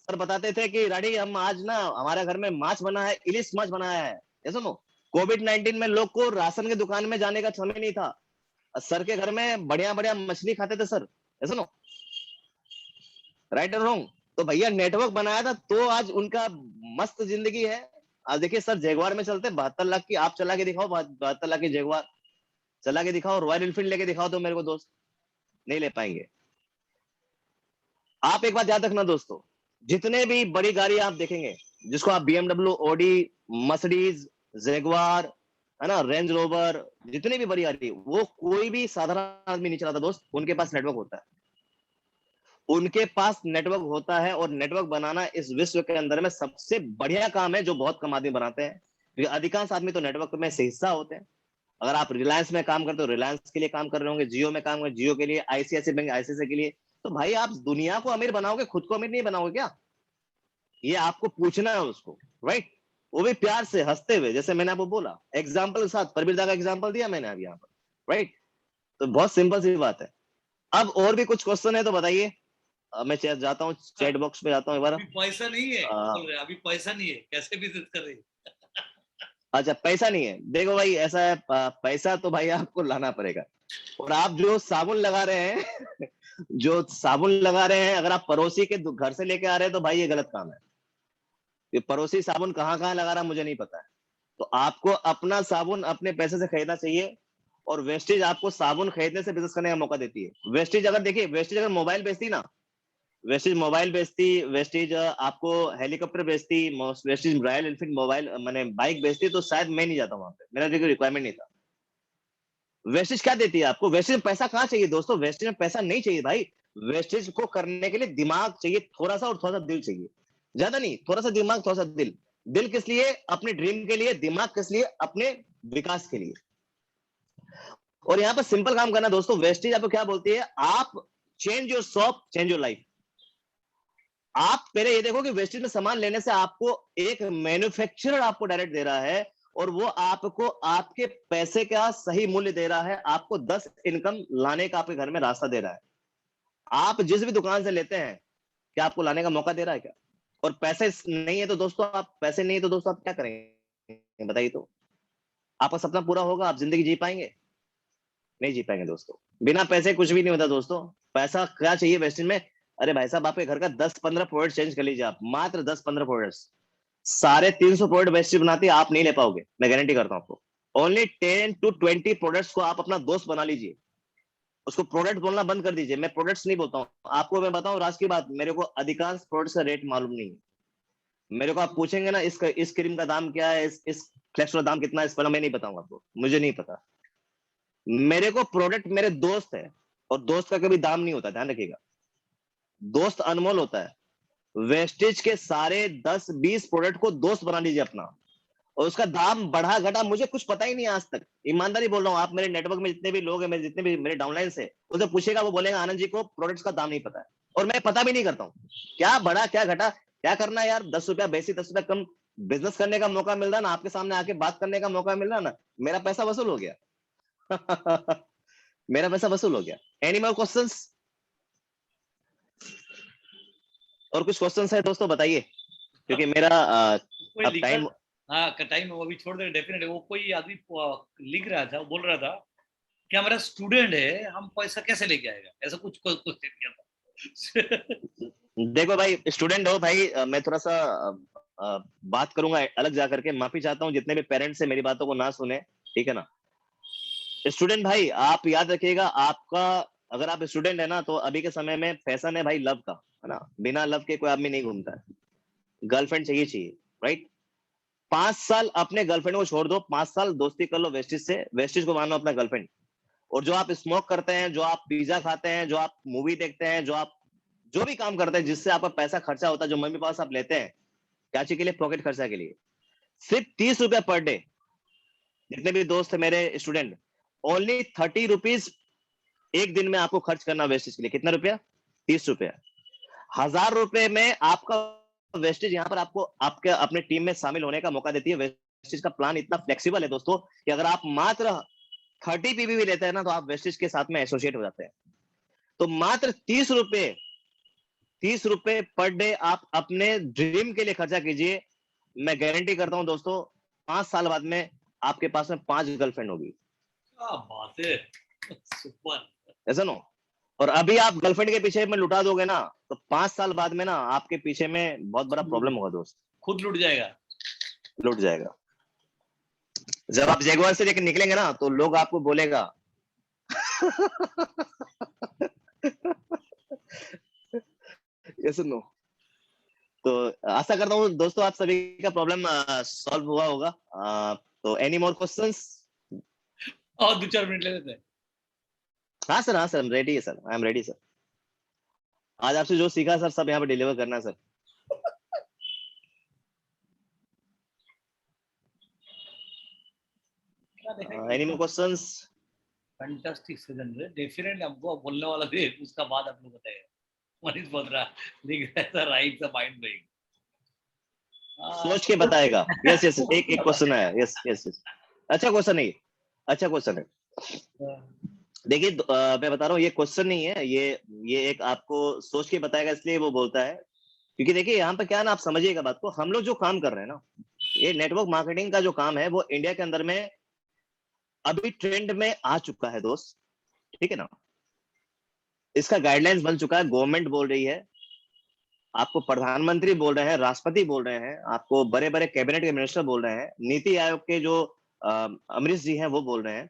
S2: सर बताते थे कि राडी हम आज ना हमारे घर में माछ बना है, इलिश माछ बनाया है। ये सुनो, कोविड-19 में लोग को राशन की दुकान में जाने का समय नहीं था, सर के घर में बढ़िया बढ़िया मछली खाते थे सर। ऐसा नो, राइट और रॉन्ग? तो भैया नेटवर्क बनाया था तो आज उनका मस्त जिंदगी है। आज देखिए सर जगुआर में चलते 72 लाख की, आप चला के दिखाओ 72 लाख की जगुआर, चला के दिखाओ, रॉयल एनफील्ड लेके दिखाओ तो मेरे को दोस्त, नहीं ले पाएंगे। आप एक बात याद रखना दोस्तों, जितने भी बड़ी गाड़ी आप देखेंगे, जिसको आप बीएमडब्ल्यू, ऑडी, मर्सिडीज, जगुआर, है ना, रेंज रोवर, जितनी भी बड़ी गाड़ी, वो कोई भी साधारण आदमी नहीं चलाता दोस्त, उनके पास नेटवर्क होता है। उनके पास नेटवर्क होता है और नेटवर्क बनाना इस विश्व के अंदर में सबसे बढ़िया काम है जो बहुत कम आदमी बनाते हैं। क्योंकि अधिकांश आदमी तो नेटवर्क में से हिस्सा होते हैं। अगर आप रिलायंस में काम करते हो रिलायंस के लिए काम कर रहे होंगे, जियो में काम कर जियो के लिए, आईसीआईसी बैंक आईसीआईसी के लिए, तो भाई आप दुनिया को अमीर बनाओगे, खुद को अमीर नहीं बनाओगे क्या? ये आपको पूछना है उसको, राइट? वो भी प्यार से हंसते हुए, जैसे मैंने आपको बोला एग्जाम्पल के साथ, परवीरदा का एग्जाम्पल दिया मैंने अभी यहाँ पर, राइट? तो बहुत सिंपल सी बात है। अब और भी कुछ क्वेश्चन है तो बताइए। मैं जाता हूँ चैट बॉक्स पे जाता हूँ एक बार।
S1: अभी पैसा नहीं है, बोल रहे अभी पैसा नहीं है, कैसे बिजनेस कर रहे?
S2: अच्छा पैसा नहीं है, देखो भाई ऐसा है, पैसा तो भाई आपको लाना पड़ेगा। और आप जो साबुन लगा रहे हैं जो साबुन लगा रहे हैं, अगर आप पड़ोसी के घर से लेके आ रहे हैं तो भाई ये गलत काम है। ये पड़ोसी साबुन कहाँ कहाँ लगा रहा है मुझे नहीं पता है। तो आपको अपना साबुन अपने पैसे से खरीदना चाहिए। और वेस्टेज आपको साबुन खरीदने से बिजनेस करने का मौका देती है। वेस्टेज अगर देखिए, वेस्टेज अगर मोबाइल बेचती ना, वेस्टेज मोबाइल बेचती, वेस्टेज आपको हेलीकॉप्टर बेचती, वेस्टेज रॉयल एनफील्ड मोबाइल मैंने बाइक बेचती, तो शायद मैं नहीं जाता वहां पे, मेरा कोई रिक्वायरमेंट नहीं था। वेस्टेज क्या देती है आपको? वेस्टेज में पैसा कहाँ चाहिए दोस्तों? वेस्टेज में पैसा नहीं चाहिए भाई। वेस्टेज को करने के लिए दिमाग चाहिए थोड़ा सा, और थोड़ा सा दिल चाहिए। ज्यादा नहीं, थोड़ा सा दिमाग थोड़ा सा दिल। दिल किस लिए? अपने ड्रीम के लिए। दिमाग किस लिए? अपने विकास के लिए। और यहाँ पर सिंपल काम करना दोस्तों। वेस्टेज आपको क्या बोलती है? आप change your shop, change your life. आप पहले ये देखो कि वेस्टेज में सामान लेने से आपको एक मैन्युफैक्चरर आपको डायरेक्ट दे रहा है, और वो आपको आपके पैसे का सही मूल्य दे रहा है, आपको 10 इनकम लाने का आपके घर में रास्ता दे रहा है। आप जिस भी दुकान से लेते हैं, क्या आपको लाने का मौका दे रहा है क्या? और पैसे नहीं है तो दोस्तों आप क्या करेंगे बताइए? तो आपका सपना पूरा होगा? आप जिंदगी जी पाएंगे? नहीं जी पाएंगे दोस्तों। बिना पैसे कुछ भी नहीं होता दोस्तों। पैसा क्या चाहिए वेस्टेज में? अरे भाई साहब, आपके घर का 10-15 प्रोडक्ट चेंज कर लीजिए आप, मात्र 10-15 प्रोडक्ट्स। साढ़े 300 प्रोडक्ट वेस्टेज बनाती है, आप नहीं ले पाओगे, मैं गारंटी करता हूं आपको। ओनली 10 to 20 प्रोडक्ट्स को आप अपना दोस्त बना लीजिए। उसको प्रोडक्ट बोलना बंद कर दीजिए। मैं प्रोडक्ट्स नहीं बोलता हूँ आपको। मैं बताऊं राज की बात, मेरे को अधिकांश प्रोडक्ट्स का रेट मालूम नहीं है। मेरे को आप पूछेंगे ना इस क्रीम का दाम क्या है, इस फ्लेक्स का दाम कितना है, इस पर मैं नहीं बताऊंगा आपको, मुझे नहीं पता। मेरे को प्रोडक्ट मेरे दोस्त है, और दोस्त का कभी दाम नहीं होता, ध्यान रखिएगा। दोस्त अनमोल होता है। वेस्टेज के सारे 10-20 प्रोडक्ट को दोस्त बना लीजिए अपना, और उसका दाम बढ़ा घटा मुझे कुछ पता ही नहीं आज तक। ईमानदारी बोल रहा हूँ। आप मेरे नेटवर्क में जितने भी लोग हैं, मेरे जितने भी मेरे डाउनलाइन से, उसे पूछेगा, वो बोलेगा आनंद जी को प्रोडक्ट्स का दाम नहीं पता है। और मैं पता भी नहीं करता हूँ क्या बढ़ा क्या घटा, क्या करना है यार। 10 रुपया बेसिक, 10 रुपया कम बिजनेस करने का मौका मिल रहा है ना, आपके सामने आके बात करने का मौका मिल रहा है ना, मेरा पैसा वसूल हो गया। मेरा पैसा वसूल हो गया। Any more questions? और कुछ क्वेश्चंस है दोस्तों, बताइए, क्योंकि मेरा
S1: कोई
S2: अब
S1: लिखा,
S2: टाइम।
S1: हाँ टाइम वो भी छोड़ दे डेफिनेटली। वो कोई आदमी लिख रहा था, बोल रहा था कि हमारा स्टूडेंट है, हम पैसा कैसे लेके आएगा, ऐसा कुछ क्वेश्चन किया था।
S2: देखो भाई, स्टूडेंट हो भाई, मैं थोड़ा सा बात करूंगा अलग जा करके, माफी चाहता हूँ जितने भी पेरेंट्स है मेरी बातों को ना सुने, ठीक है ना। स्टूडेंट भाई, आप याद रखिएगा, आपका अगर आप स्टूडेंट है ना, तो अभी के समय में फैशन है भाई लव का, है ना। बिना लव के कोई आदमी नहीं घूमता है। गर्लफ्रेंड चाहिए चाहिए, राइट। 5 साल अपने गर्लफ्रेंड को छोड़ दो, 5 साल दोस्ती कर लो वेस्टिज से, वेस्टिज को मानो अपना गर्लफ्रेंड। और जो आप स्मोक करते हैं, जो आप पिज्जा खाते हैं, जो आप मूवी देखते हैं, जो आप जो भी काम करते हैं जिससे आपका पैसा खर्चा होता है, जो मम्मी पापा से आप लेते हैं, क्या चीज के लिए? पॉकेट खर्चा के लिए। सिर्फ 30 रुपया पर डे। जितने भी दोस्त है मेरे स्टूडेंट, ओनली 30 रुपीज एक दिन में आपको खर्च करना वेस्टेज के लिए। कितना रुपया? 30 रुपया। 1000 रुपए में आपका वेस्टेज यहाँ पर आपको आपके अपने टीम में शामिल होने का मौका देती है। वेस्टेज का प्लान इतना फ्लेक्सिबल है दोस्तों कि अगर आप मात्र 30 पीवी भी लेते हैं ना, तो आप वेस्टेज के साथ में एसोसिएट हो जाते हैं। तो मात्र 30 रुपए, 30 रुपए पर डे आप अपने ड्रीम के लिए खर्चा कीजिए। मैं गारंटी करता हूं दोस्तों, 5 साल बाद में आपके पास में 5 गर्लफ्रेंड होगी।
S1: क्या बात है, सुपर।
S2: ऐसा नो। और अभी आप गर्लफ्रेंड के पीछे में लुटा दोगे ना, तो 5 साल बाद में ना आपके पीछे में बहुत बड़ा प्रॉब्लम होगा दोस्त।
S1: खुद लुट जाएगा।
S2: लुट जाएगा। जब आप जगुआर से लेकर निकलेंगे ना, तो लोग आपको बोलेगा ऐसा नो। तो आशा करता हूँ दोस्तों आप सभी का प्रॉब्लम सॉल्व हुआ होगा। तो एनी मोर क्वेश्चंस?
S1: और 2-4 मिनट ले लेते हैं।
S2: हाँ सर, हाँ सर, रेडी है sir, I am ready sir. आज आपसे जो सीखा सर, सब यहाँ पे डिलीवर करना है सर।
S1: क्या देखा
S2: any more questions?
S1: Fantastic season है डेफिनेटली। हमको बोलने वाला थे, उसका बाद आप लोग बताएगा। मनीष बोल रहा लिख रहा था, राइट द माइंड ब्लोइंग।
S2: सोच के बताएगा। यस यस, एक एक क्वेश्चन है। यस यस यस, अच्छा क्वेश्चन है ये, अच्छा क्वेश्चन है। देखिए मैं बता रहा हूँ, ये क्वेश्चन नहीं है, ये एक आपको सोच के बताएगा, इसलिए वो बोलता है। क्योंकि देखिए यहाँ पे क्या है ना, आप समझिएगा बात को, हम लोग जो काम कर रहे हैं ना, ये नेटवर्क मार्केटिंग का जो काम है, वो इंडिया के अंदर में अभी ट्रेंड में आ चुका है दोस्त, ठीक है ना। इसका गाइडलाइंस बन चुका है, गवर्नमेंट बोल रही है, आपको प्रधानमंत्री बोल रहे हैं, राष्ट्रपति बोल रहे हैं, आपको बड़े बड़े कैबिनेट के मिनिस्टर बोल रहे हैं, नीति आयोग के जो अमरीश जी हैं वो बोल रहे हैं।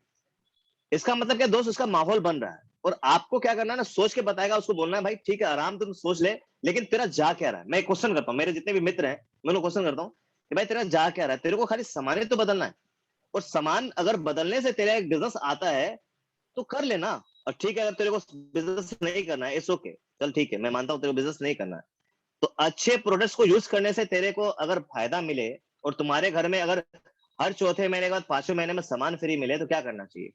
S2: इसका मतलब क्या दोस्त, उसका माहौल बन रहा है। और आपको क्या करना है ना, सोच के बताएगा, उसको बोलना है भाई ठीक है, आराम तुम सोच ले, लेकिन तेरा जा क्या रहा है। मैं क्वेश्चन करता हूँ, मेरे जितने भी मित्र हैं, मैं उनको क्वेश्चन करता हूँ कि भाई तेरा जा क्या रहा है। तेरे को खाली सामान तो बदलना है, और सामान अगर बदलने से तेरा एक बिजनेस आता है तो कर लेना। और ठीक है, अगर तेरे को बिजनेस नहीं करना है, इट्स ओके, चल ठीक है, मैं मानता हूँ तेरे को बिजनेस नहीं करना है। तो अच्छे प्रोडक्ट्स को यूज करने से तेरे को अगर फायदा मिले, और तुम्हारे घर में अगर हर चौथे महीने के बाद 5वें महीने में सामान फ्री मिले, तो क्या करना चाहिए।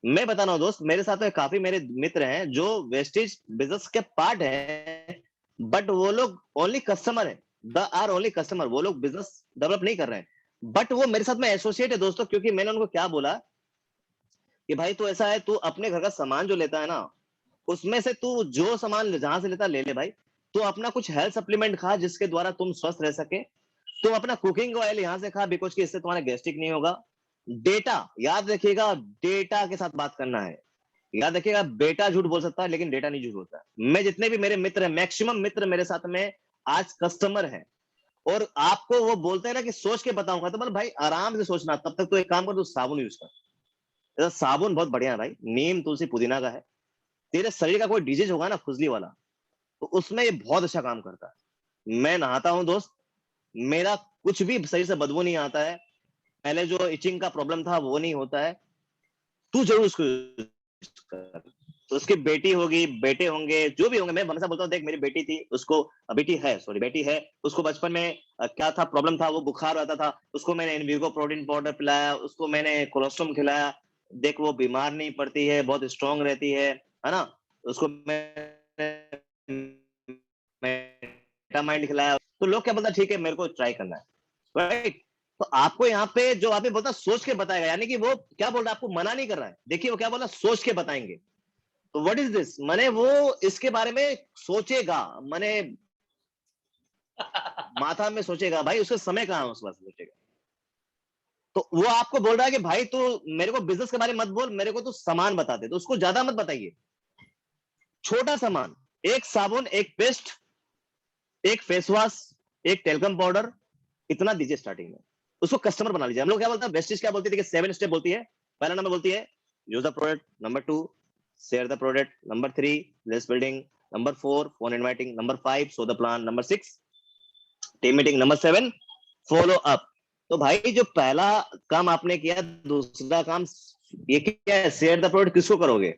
S2: मैं बता रहा हूँ दोस्त, मेरे साथ में काफी मेरे मित्र हैं जो वेस्टेज बिजनेस के पार्ट है, बट वो लोग ओनली कस्टमर है, द आर ओनली कस्टमर। वो लोग बिजनेस डेवलप नहीं कर रहे हैं, बट वो मेरे साथ में एसोसिएट है दोस्तों। क्योंकि मैंने उनको क्या बोला कि भाई तू ऐसा है, तू अपने घर का सामान जो लेता है ना, उसमें से तू जो सामान जहां से लेता ले ले भाई। तू अपना कुछ हेल्थ सप्लीमेंट खा जिसके द्वारा तुम स्वस्थ रह सके। तुम अपना कुकिंग ऑयल यहाँ से खा, बिकॉज कि इससे तुम्हारा गैस्ट्रिक नहीं होगा। डेटा याद रखिएगा, डेटा के साथ बात करना है। याद रखिएगा, बेटा झूठ बोल सकता है लेकिन डेटा नहीं झूठ बोलता। मैं जितने भी मेरे मित्र हैं, मैक्सिमम मित्र मेरे साथ में आज कस्टमर हैं, और आपको वो बोलते हैं ना कि सोच के बताऊंगा, तो मतलब भाई आराम से सोचना। तब तक तो एक काम कर, तू साबुन यूज कर। साबुन बहुत बढ़िया है भाई, नीम तुलसी पुदीना का है। तेरे शरीर का कोई डिजीज होगा ना, खुजली वाला, तो उसमें ये बहुत अच्छा काम करता है। मैं नहाता हूँ दोस्त, मेरा कुछ भी शरीर से बदबू नहीं आता है। पहले जो इचिंग का प्रॉब्लम था वो नहीं होता है। तू जरूर उसको use कर। तो उसकी बेटी होगी, बेटे होंगे, जो भी होंगे। मैं हमेशा बोलता हूँ, देख मेरी बेटी थी, उसको बेटी है, सॉरी बेटी है, उसको बचपन में क्या था प्रॉब्लम था, वो बुखार आता था, उसको मैंने इनविगो प्रोटीन पाउडर पिलाया, उसको मैंने कोलोस्ट्रम खिलाया। देख वो बीमार नहीं पड़ती है, बहुत स्ट्रांग रहती है ना। उसको मैंने मेटामाइंड खिलाया, तो लोग क्या बोलता है, ठीक है मेरे को ट्राई करना है, राइट? तो आपको यहाँ पे जो आदमी बोलता है सोच के बताएगा, यानी कि वो क्या बोल रहा है, आपको मना नहीं कर रहा है। देखिए वो क्या बोल रहा है, सोच के बताएंगे। तो व्हाट इज दिस, माने वो इसके बारे में सोचेगा, माने माथा में सोचेगा, भाई उसका समय कहाँ है, उस बात सोचेगा। तो वो आपको बोल रहा है कि भाई तू मेरे को बिजनेस के बारे में मत बोल, मेरे को तू सामान बता दे, तो उसको ज्यादा मत बताइए, छोटा सामान, एक साबुन, एक पेस्ट, एक फेस वॉश, एक टेल्कम पाउडर, इतना दीजिए स्टार्टिंग में, उसको कस्टमर बना लीजिए। हम लोग क्या बोलते हैं, वेस्टिज क्या बोलती है, 7 स्टेप बोलती है। पहला नंबर बोलती है use the product, number 2 share the product, number 3 list building, number 4 phone inviting, number 5 show the plan, number 6 team meeting, number 7 follow up. तो भाई जो पहला काम आपने किया, दूसरा काम ये क्या है, शेयर द प्रोडक्ट किसको करोगे,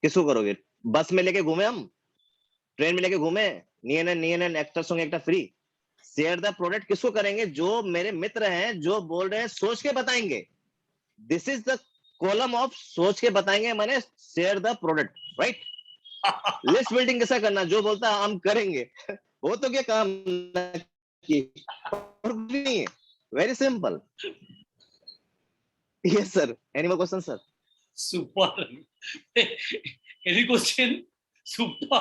S2: किसको करोगे? बस में लेके घूमे हम, ट्रेन में लेके घूमे, नीएन actor song actor free. Share the product किसको करेंगे, जो मेरे मित्र हैं, जो बोल रहे हैं सोच के बताएंगे। This is the column of सोच के बताएंगे, मैंने share the product, right? List building कैसा करना, जो बोलता है हम करेंगे वो तो क्या काम की, नहीं है, very simple. Yes sir, any more question sir?
S1: Super. Any question? Super.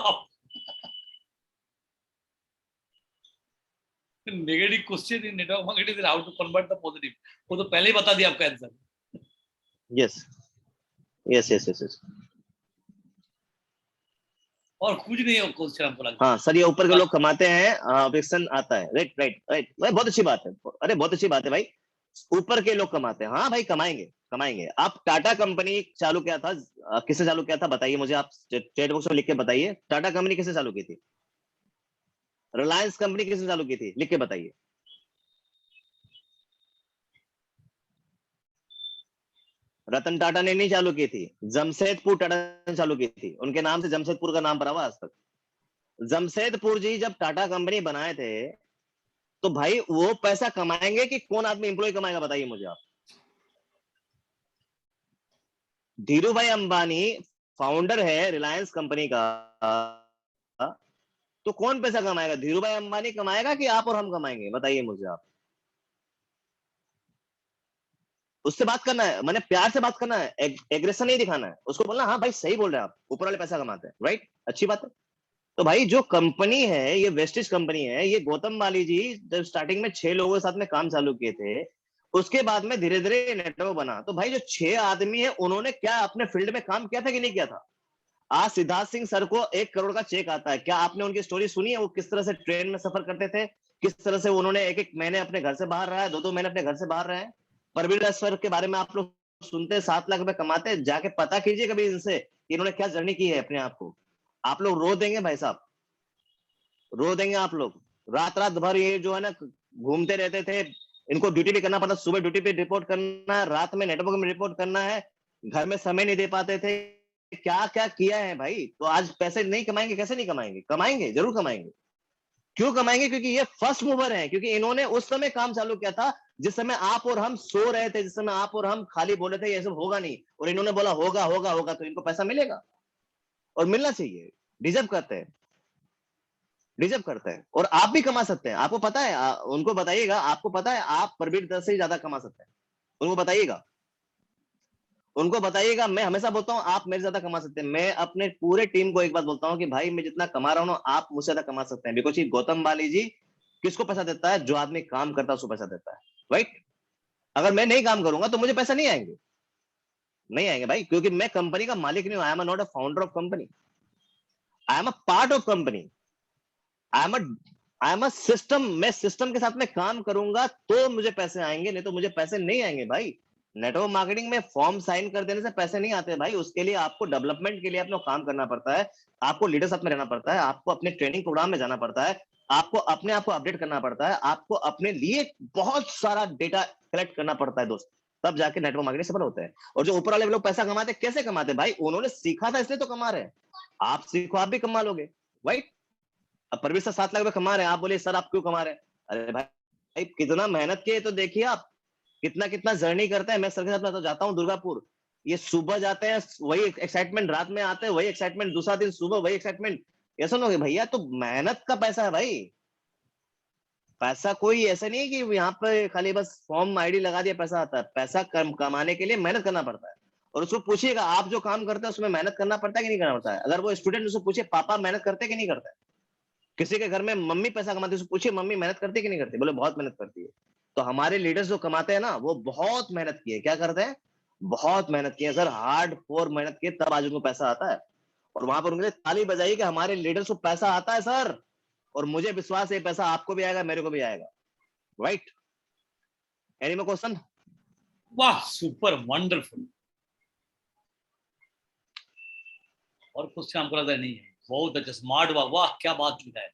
S1: Negative question in network marketing is how to convert the positive. वो तो पहले ही बता दिया आपका answer.
S2: Yes yes yes yes yes.
S1: और कुछ नहीं है क्वेश्चन हमको लगता है।
S2: हाँ सर, ये ऊपर के लोग कमाते हैं, ऑब्जेक्शन आता है, राइट राइट राइट भाई, बहुत अच्छी बात है, अरे बहुत अच्छी बात है भाई, ऊपर के लोग कमाते हैं, हाँ भाई कमाएंगे कमाएंगे। आप टाटा कंपनी चालू किया था, किससे चालू किया था बताइए मुझे, आप चैट बॉक्स में लिख के बताइए, टाटा कंपनी किससे चालू की थी? रिलायंस कंपनी किसने चालू की थी, लिख के बताइए। रतन टाटा ने नहीं चालू की थी, जमशेदपुर टाटा ने चालू की थी, उनके नाम से जमशेदपुर का नाम पड़ा हुआ आज तक। जमशेदपुर जी जब टाटा कंपनी बनाए थे, तो भाई वो पैसा कमाएंगे कि कौन आदमी एम्प्लॉय कमाएगा, बताइए मुझे आप। धीरू भाई अंबानी फाउंडर है रिलायंस कंपनी का, तो कौन पैसा कमाएगा, धीरू भाई अंबानी कमाएगा कि आप और हम कमाएंगे, बताइए मुझे आप। उससे बात करना है, मैंने प्यार से बात करना है, एग्रेशन नहीं दिखाना है, उसको बोलना हाँ भाई सही बोल रहे हैं आप, ऊपर वाले पैसा कमाते हैं, राइट, अच्छी बात है। तो भाई जो कंपनी है, ये वेस्टिज कंपनी है, ये गौतम बाली जी जब स्टार्टिंग में 6 लोगों के साथ में काम चालू किए थे, उसके बाद में धीरे धीरे नेटवर्क बना। तो भाई जो 6 आदमी है, उन्होंने क्या अपने फील्ड में काम किया था कि नहीं किया था? आज सिद्धार्थ सिंह सर को 1 करोड़ का चेक आता है, क्या आपने उनकी स्टोरी सुनी है, वो किस तरह से ट्रेन में सफर करते थे, किस तरह से उन्होंने 1-1 महीने अपने घर से बाहर रहा है, 2-2 महीने अपने घर से बाहर रहे हैं। परवीन सर के बारे में आप लोग सुनते, 7 लाख रुपए कमाते हैं, जाके पता कीजिए कभी इनसे कि इन्होंने क्या जर्नी की है अपने आप को। आप लोग रो देंगे भाई साहब, रो देंगे आप लोग। रात रात भर ये जो है ना घूमते रहते थे, इनको ड्यूटी भी करना पड़ता, सुबह ड्यूटी पे रिपोर्ट करना है, रात में नेटवर्क में रिपोर्ट करना है, घर में समय नहीं दे पाते थे, क्या क्या किया है भाई। तो आज पैसे नहीं कमाएंगे, कैसे नहीं कमाएंगे, कमाएंगे, जरूर कमाएंगे। क्यों कमाएंगे? क्योंकि ये फर्स्ट मूवर है, क्योंकि इन्होंने उस समय काम चालू किया था जिस समय आप और हम सो रहे थे, जिस समय आप और हम खाली बोले थे ये सब होगा नहीं, और इन्होंने बोला होगा होगा होगा, तो इनको पैसा मिलेगा और मिलना चाहिए, डिजर्व करते हैं, डिजर्व करते हैं। और आप भी कमा सकते हैं, आपको पता है, उनको बताइएगा, आपको पता है आप परवीर दर से ही ज्यादा कमा सकते हैं, उनको बताइएगा, उनको बताइएगा। मैं हमेशा बोलता हूं आप मेरे ज्यादा कमा सकते हैं। मैं अपने पूरे टीम को एक बात बोलता हूं कि भाई मैं जितना कमा रहा हूं आप मुझसे ज्यादा कमा सकते हैं, बिकॉज गौतम बाली जी किसको पैसा देता है, जो आदमी काम करता है उसको पैसा देता है, राइट? अगर मैं नहीं काम करूंगा तो मुझे पैसा नहीं आएंगे, नहीं आएंगे भाई, क्योंकि मैं कंपनी का मालिक नहीं हूं, I am not a founder of company, I am a part of company, I am a system. मैं सिस्टम के साथ में काम करूंगा तो मुझे पैसे आएंगे, नहीं तो मुझे पैसे नहीं आएंगे भाई। नेटवर्क मार्केटिंग में फॉर्म साइन कर देने से पैसे नहीं आते भाई, उसके लिए आपको डेवलपमेंट के लिए अपना काम करना पड़ता है, आपको लीडर साथ में रहना पड़ता है, आपको अपने ट्रेनिंग प्रोग्राम में जाना पड़ता है, आपको अपने आप को अपडेट करना पड़ता है, आपको अपने लिए बहुत सारा डेटा कलेक्ट करना पड़ता है दोस्त, तब जाके नेटवर्क मार्केटिंग सफल होते हैं। और जो ऊपर वाले लोग पैसा कमाते हैं, कैसे कमाते हैं भाई? उन्होंने सीखा था इसलिए तो कमा रहे हैं, आप सीखो आप भी कमा लोगे, राइट? अब परवीर सर 7 लाख रुपए कमा रहे हैं, आप बोले सर आप क्यों कमा रहे हैं? अरे भाई कितना मेहनत किए तो देखिए आप, कितना कितना जर्नी करते हैं। मैं सर के साथ तो जाता हूँ दुर्गापुर, ये सुबह जाते हैं वही एक्साइटमेंट, रात में आते हैं वही एक्साइटमेंट, दूसरा दिन सुबह वही एक्साइटमेंट, ये सुनोगे भैया, तो मेहनत का पैसा है भाई। पैसा कोई ऐसा नहीं है कि यहाँ पे खाली बस फॉर्म आईडी लगा दिया पैसा आता है। पैसा कमाने के लिए मेहनत करना पड़ता है। और उसको पूछिएगा, आप जो काम करते हैं उसमें मेहनत करना पड़ता है कि नहीं करना पड़ता है? अगर वो स्टूडेंट उसको पूछे पापा मेहनत करते कि नहीं करते? किसी के घर में मम्मी पैसा कमाती है, उसको पूछिए मम्मी मेहनत करती कि नहीं करती? बोले बहुत मेहनत करती है। तो हमारे लीडर्स जो कमाते हैं ना, वो बहुत मेहनत की है। क्या करते हैं? बहुत मेहनत की है सर, हार्ड कोर मेहनत की है, तब आज उनको पैसा आता है। और वहां पर उनके लिए ताली बजाइए कि हमारे लीडर्स को पैसा आता है सर। और मुझे विश्वास है पैसा आपको भी आएगा, मेरे को भी आएगा। राइट? Any more question?
S1: वाह, सुपर वंडरफुल। और क्वेश्चन हमको लगता है नहीं है। बहुत अच्छा, स्मार्ट। वाह वाह, क्या बात लिखा है।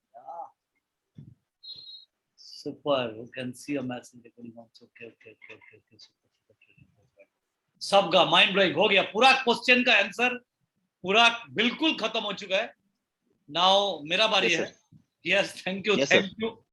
S1: Super, you can see a message recording. Okay okay okay okay, super. सबका माइंड ब्लोइंग हो गया। पूरा क्वेश्चन का आंसर पूरा बिल्कुल खत्म हो चुका है। नाउ मेरा बारी
S2: यस
S1: है।
S2: Sir.
S1: Yes, thank you
S2: yes sir.
S1: Thank you.